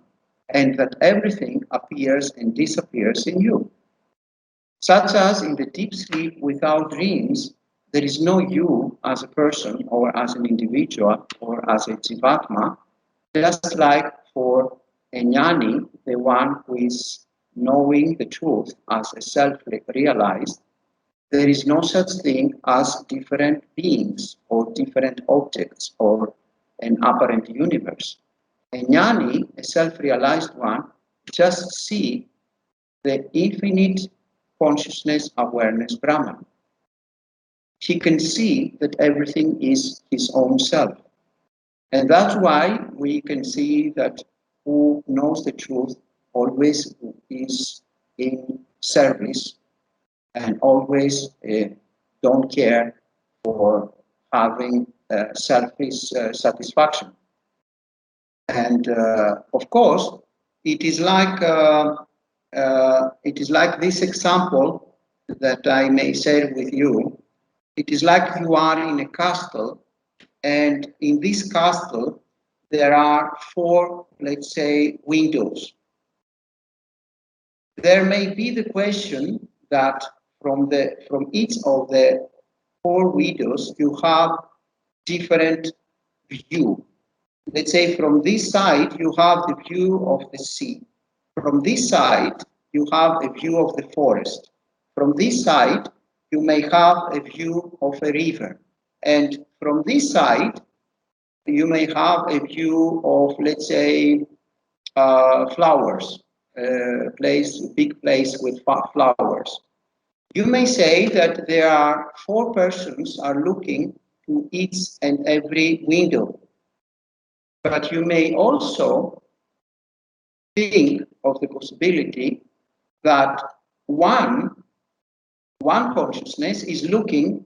S2: and that everything appears and disappears in you. Such as in the deep sleep without dreams, there is no you as a person or as an individual or as a jivatma, just like for a jnani, the one who is knowing the truth as a self-realized, there is no such thing as different beings or different objects or an apparent universe. A jnani, a self-realized one, just see the infinite consciousness, awareness, Brahman. He can see that everything is his own self. And that's why we can see that who knows the truth always is in service and always don't care for having selfish satisfaction. And of course, it is like this example that I may share with you. It is like you are in a castle, and in this castle there are four, let's say, windows. There may be the question that from each of the four windows you have different view. Let's say from this side you have the view of the sea. From this side you have a view of the forest. From this side you may have a view of a river. And from this side you may have a view of, let's say, flowers, big place with flowers. You may say that there are four persons are looking to each and every window, but you may also think of the possibility that one consciousness is looking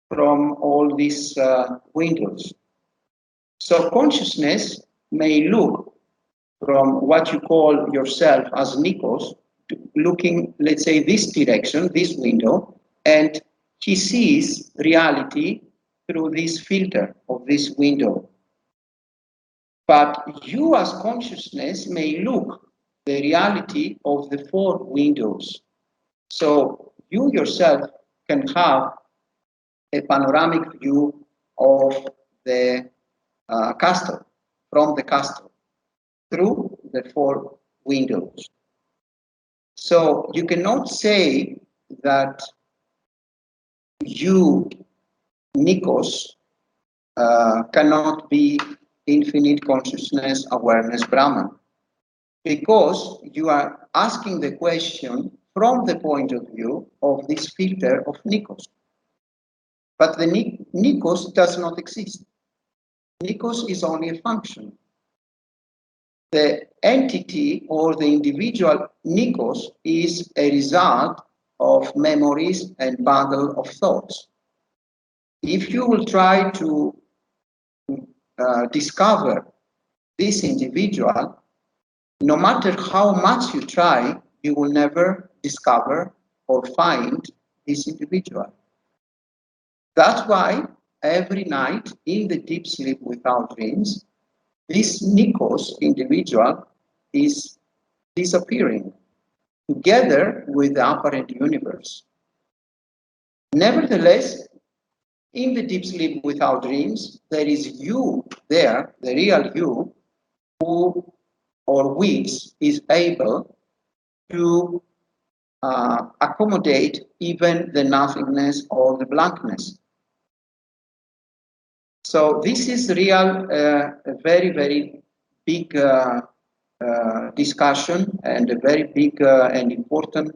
S2: from all these windows. So consciousness may look from what you call yourself as Nikos, looking, let's say, this direction, this window, and he sees reality through this filter of this window. But you as consciousness may look the reality of the four windows. So you yourself can have a panoramic view of the castle, from the castle, through the four windows. So you cannot say that you, Nikos, cannot be infinite consciousness awareness Brahman, because you are asking the question from the point of view of this filter of Nikos. But the Nikos does not exist. Nikos is only a function. The entity or the individual Nikos is a result of memories and bundle of thoughts. If you will try to discover this individual, no matter how much you try, you will never discover or find this individual. That's why every night in the deep sleep without dreams, this Nikos individual is disappearing together with the apparent universe. Nevertheless, in the deep sleep without dreams, there is you there, the real you, who or which is able to accommodate even the nothingness or the blankness. So this is real, a very, very big discussion and a very big and important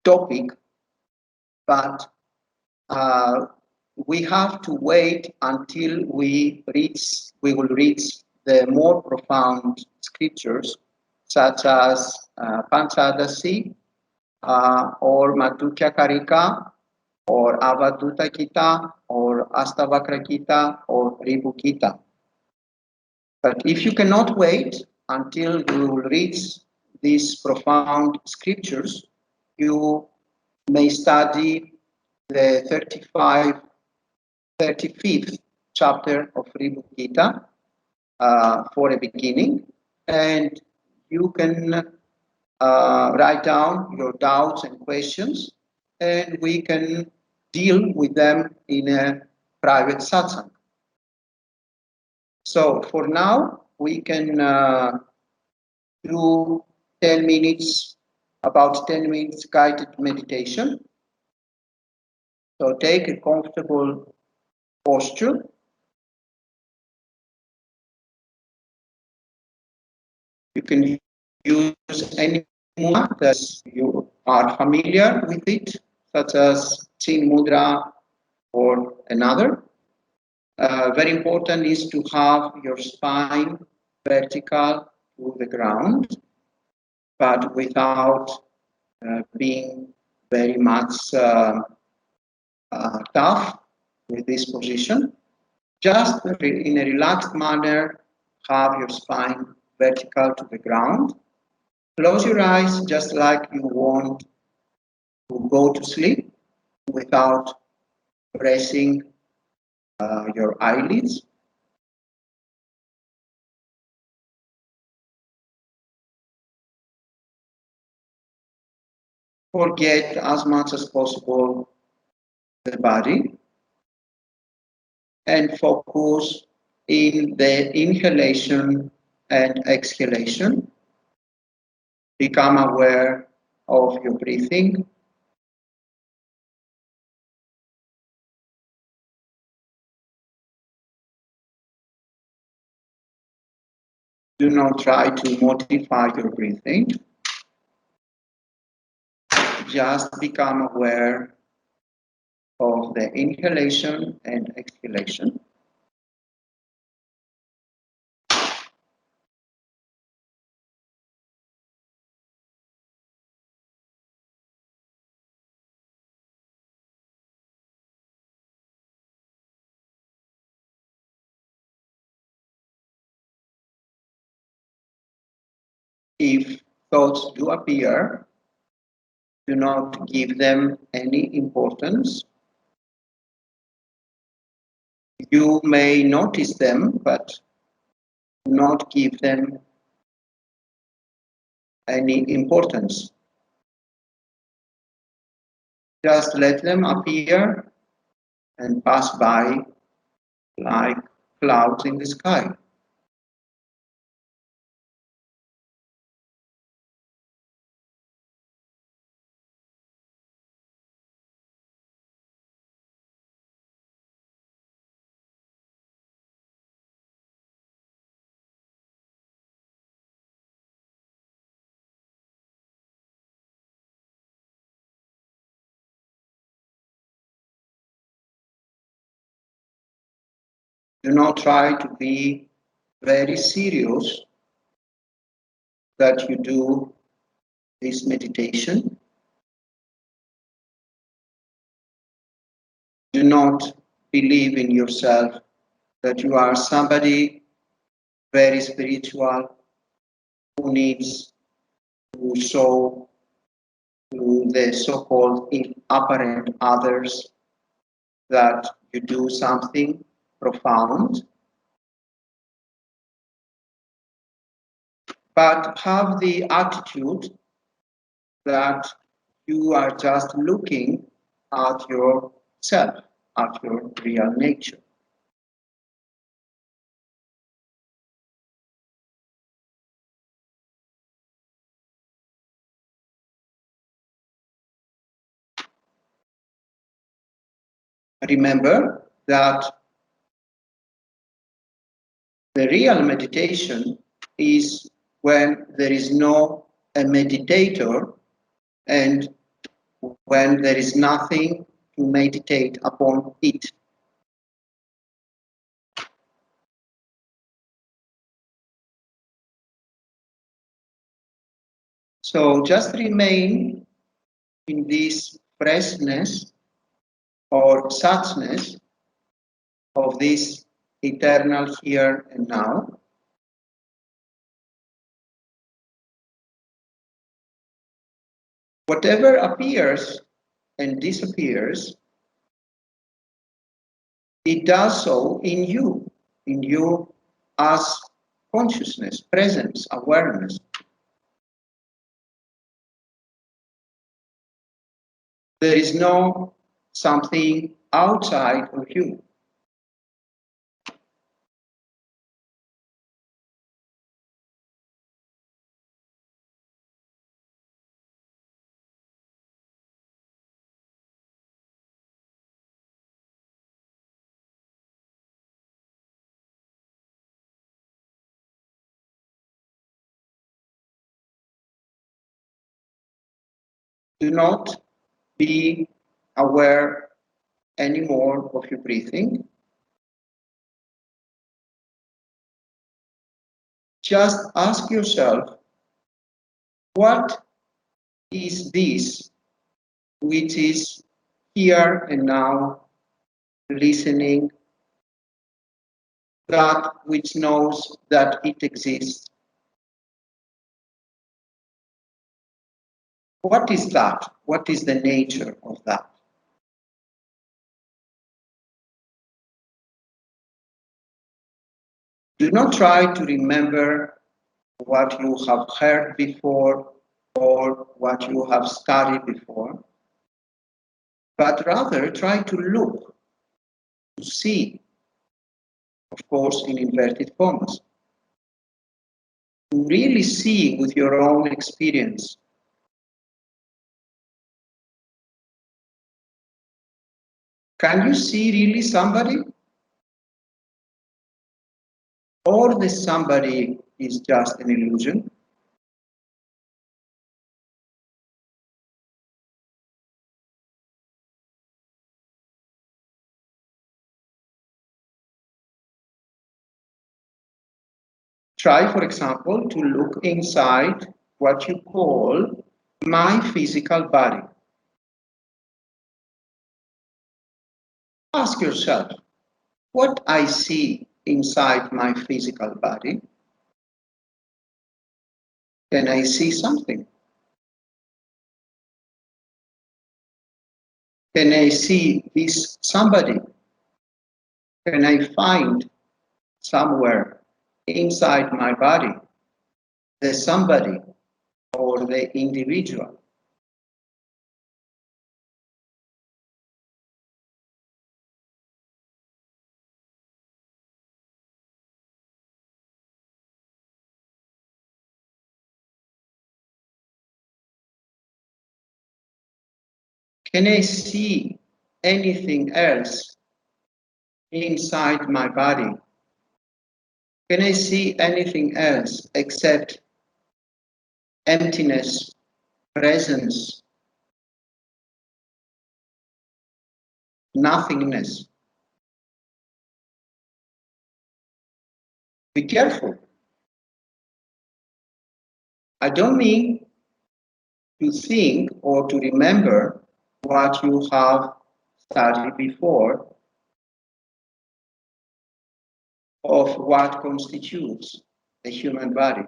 S2: topic, but we have to wait until we will reach the more profound scriptures, such as Panchadasi or Madhukya Karika or Avaduta Gita or Astavakra Gita or Ribu Gita. But if you cannot wait until you will reach these profound scriptures, you may study the 35th chapter of Ribu Gita for a beginning, and you can write down your doubts and questions, and we can deal with them in a private satsang. So for now, we can do 10 minutes, about 10 minutes guided meditation. So take a comfortable posture. You can use any mudra that you are familiar with it, such as Chin Mudra or another. Very important is to have your spine vertical to the ground, but without being very much tough with this position. Just in a relaxed manner, have your spine vertical to the ground. Close your eyes just like you want to go to sleep without pressing your eyelids. Forget as much as possible the body and focus in the inhalation and exhalation. Become aware of your breathing. Do not try to modify your breathing. Just become aware of the inhalation and exhalation. If thoughts do appear, do not give them any importance. You may notice them, but do not give them any importance. Just let them appear and pass by like clouds in the sky. Do not try to be very serious that you do this meditation. Do not believe in yourself that you are somebody very spiritual who needs to show to the so-called apparent others that you do something profound, but have the attitude that you are just looking at yourself, at your real nature. Remember that the real meditation is when there is no a meditator and when there is nothing to meditate upon it. So just remain in this freshness or suchness of this eternal here and now. Whatever appears and disappears, it does so in you as consciousness, presence, awareness. There is no something outside of you. Do not be aware anymore of your breathing. Just ask yourself, what is this which is here and now, listening, that which knows that it exists? What is that? What is the nature of that? Do not try to remember what you have heard before or what you have studied before, but rather try to look, to see, of course, in inverted commas, to really see with your own experience. Can you see really somebody? Or the somebody is just an illusion? Try, for example, to look inside what you call my physical body. Ask yourself, what I see inside my physical body? Can I see something? Can I see this somebody? Can I find somewhere inside my body the somebody or the individual? Can I see anything else inside my body? Can I see anything else except emptiness, presence, nothingness? Be careful. I don't mean to think or to remember what you have studied before of what constitutes the human body.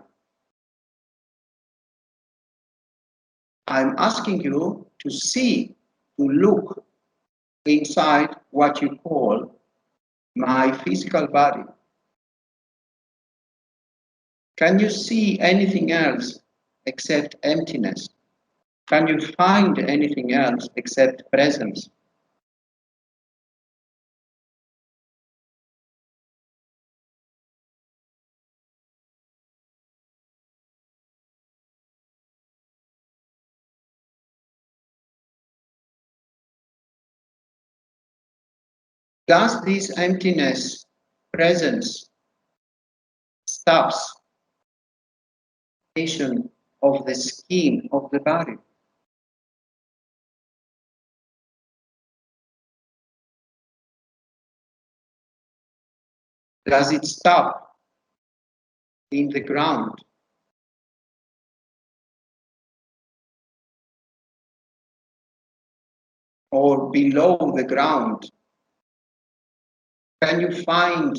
S2: I'm asking you to see, to look inside what you call my physical body. Can you see anything else except emptiness? Can you find anything else except presence? Does this emptiness, presence, stops the of the skin of the body? Does it stop in the ground? Or below the ground? Can you find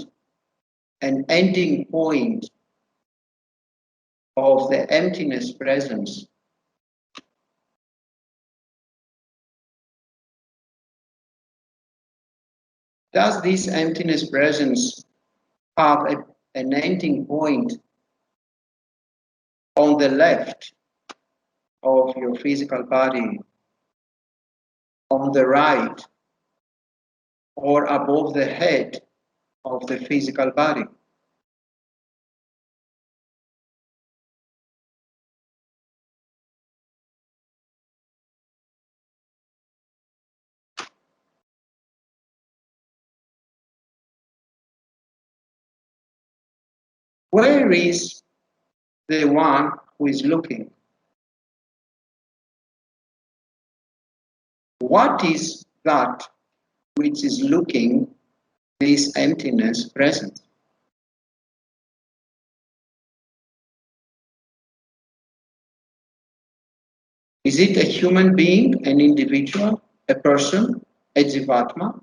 S2: an ending point of the emptiness presence? Does this emptiness presence have an ending point on the left of your physical body, on the right, or above the head of the physical body? Where is the one who is looking? What is that which is looking this emptiness present? Is it a human being, an individual, a person, a jivatma?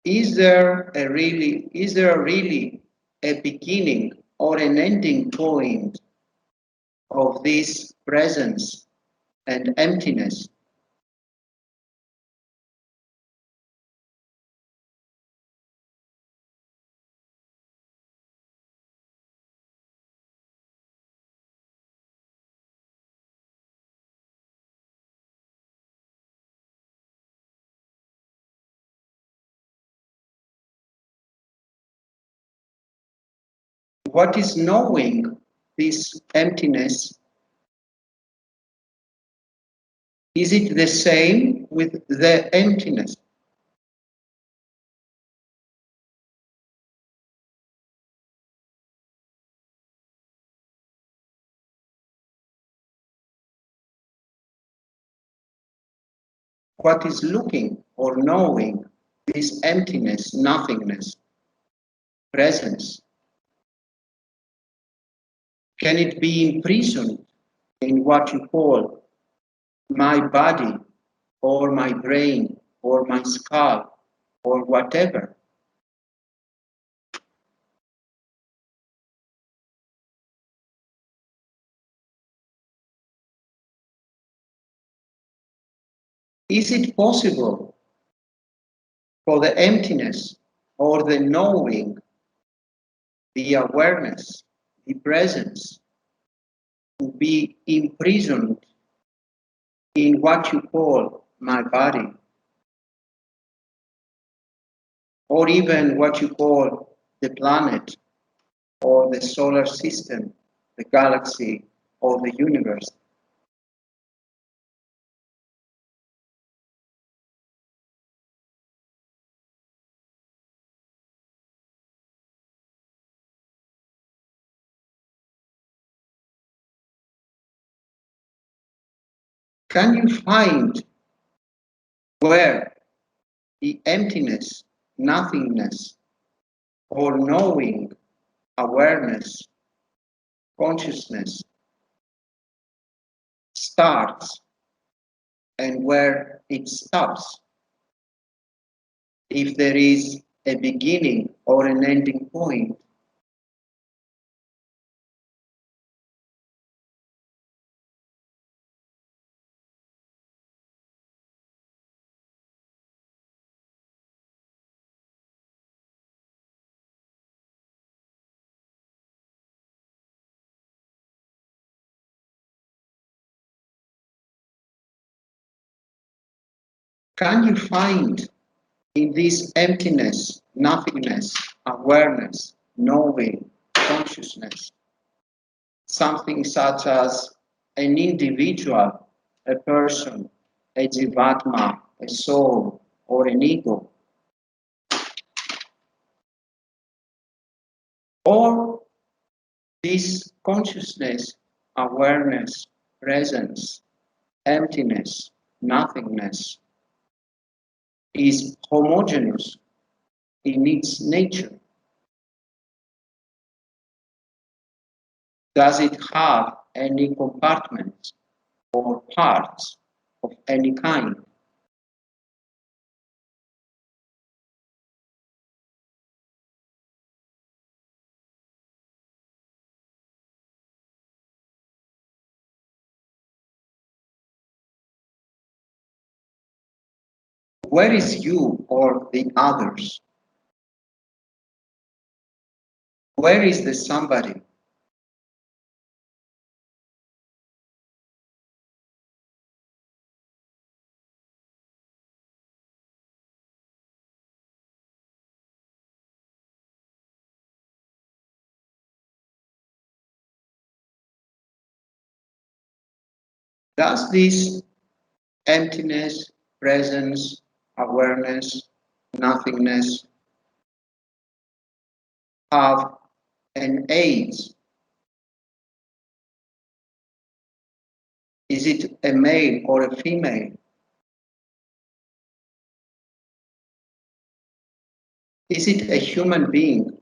S2: Is there a really a beginning or an ending point of this presence and emptiness? What is knowing this emptiness? Is it the same with the emptiness? What is looking or knowing this emptiness, nothingness, presence? Can it be imprisoned in what you call my body or my brain or my skull or whatever? Is it possible for the emptiness or the knowing, the awareness, the presence to be imprisoned in what you call my body, or even what you call the planet or the solar system, the galaxy or the universe? Can you find where the emptiness, nothingness, or knowing, awareness, consciousness starts and where it stops? If there is a beginning or an ending point? Can you find in this emptiness, nothingness, awareness, knowing, consciousness, something such as an individual, a person, a jivatma, a soul, or an ego? Or this consciousness, awareness, presence, emptiness, nothingness is homogeneous in its nature? Does it have any compartments or parts of any kind? Where is you or the others? Where is the somebody? Does this emptiness, presence, awareness, nothingness have an age? Is it a male or a female? Is it a human being?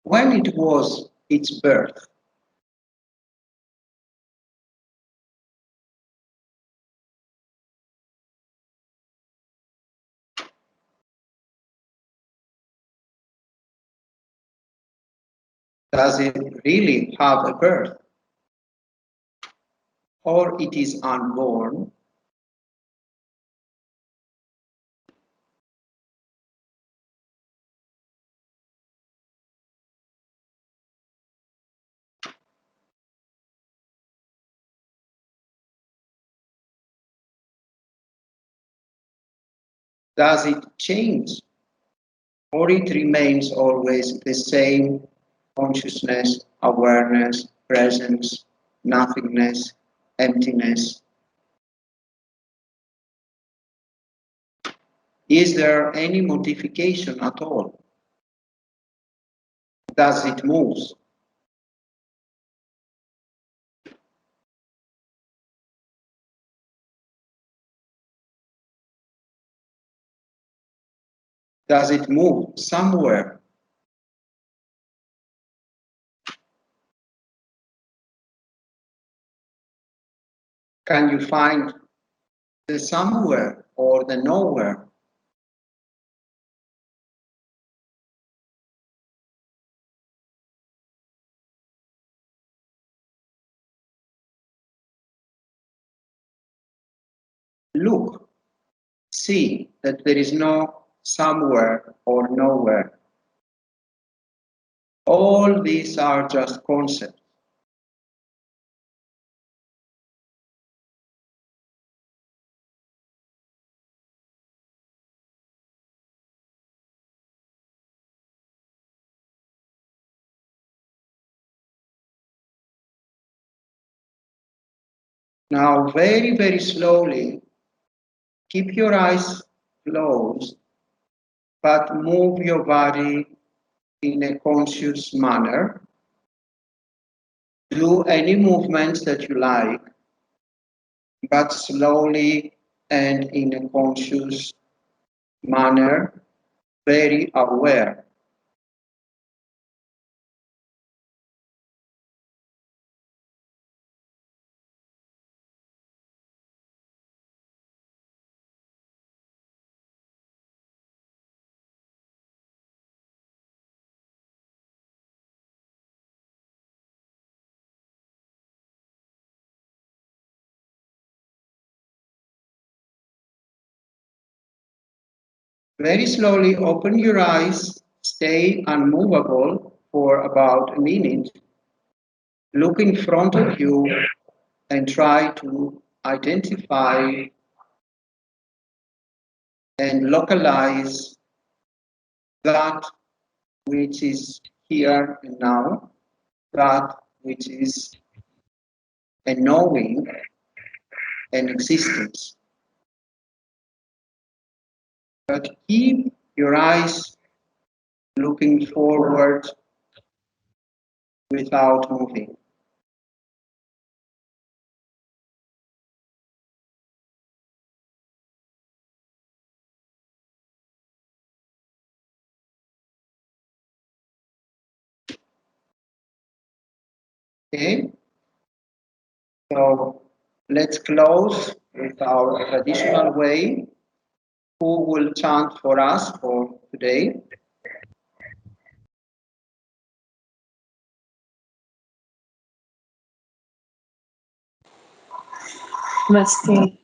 S2: when it was its birth. Does it really have a birth? Or it is unborn? Does it change? Or it remains always the same consciousness, awareness, presence, nothingness, emptiness? Is there any modification at all? Does it move? Does it move somewhere? Can you find the somewhere or the nowhere? Look, see that there is no somewhere or nowhere. All these are just concepts. Now, very, very slowly, keep your eyes closed, but move your body in a conscious manner. Do any movements that you like, but slowly and in a conscious manner, very aware. Very slowly open your eyes, stay unmovable for about a minute. Look in front of you and try to identify and localize that which is here and now, that which is a knowing and existence. But keep your eyes looking forward without moving. Okay? So let's close with our traditional way. Who will chant for us for today?
S3: Namaste.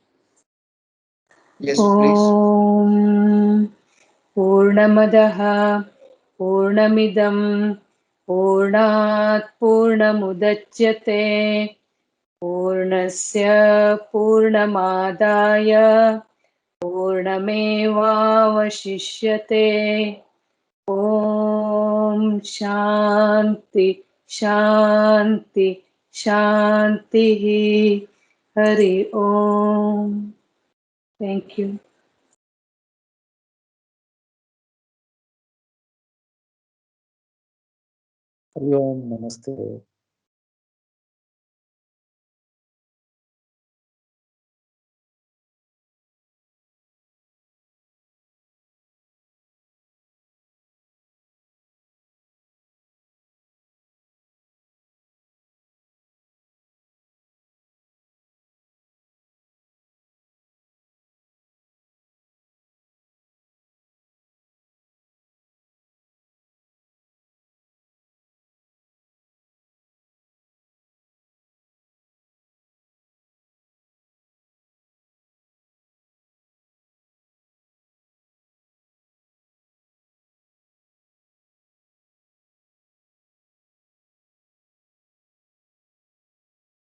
S2: Yes, please.
S3: ॐ पूर्णमदः पूर्णमिदं पूर्णात् पूर्णमुदच्यते पूर्णस्य पूर्णमादाय पूर्णमेवावशिष्यते ॐ शान्ति शान्ति शान्तिः हरि ओम. Thank you.
S4: Hari Om, Namaste.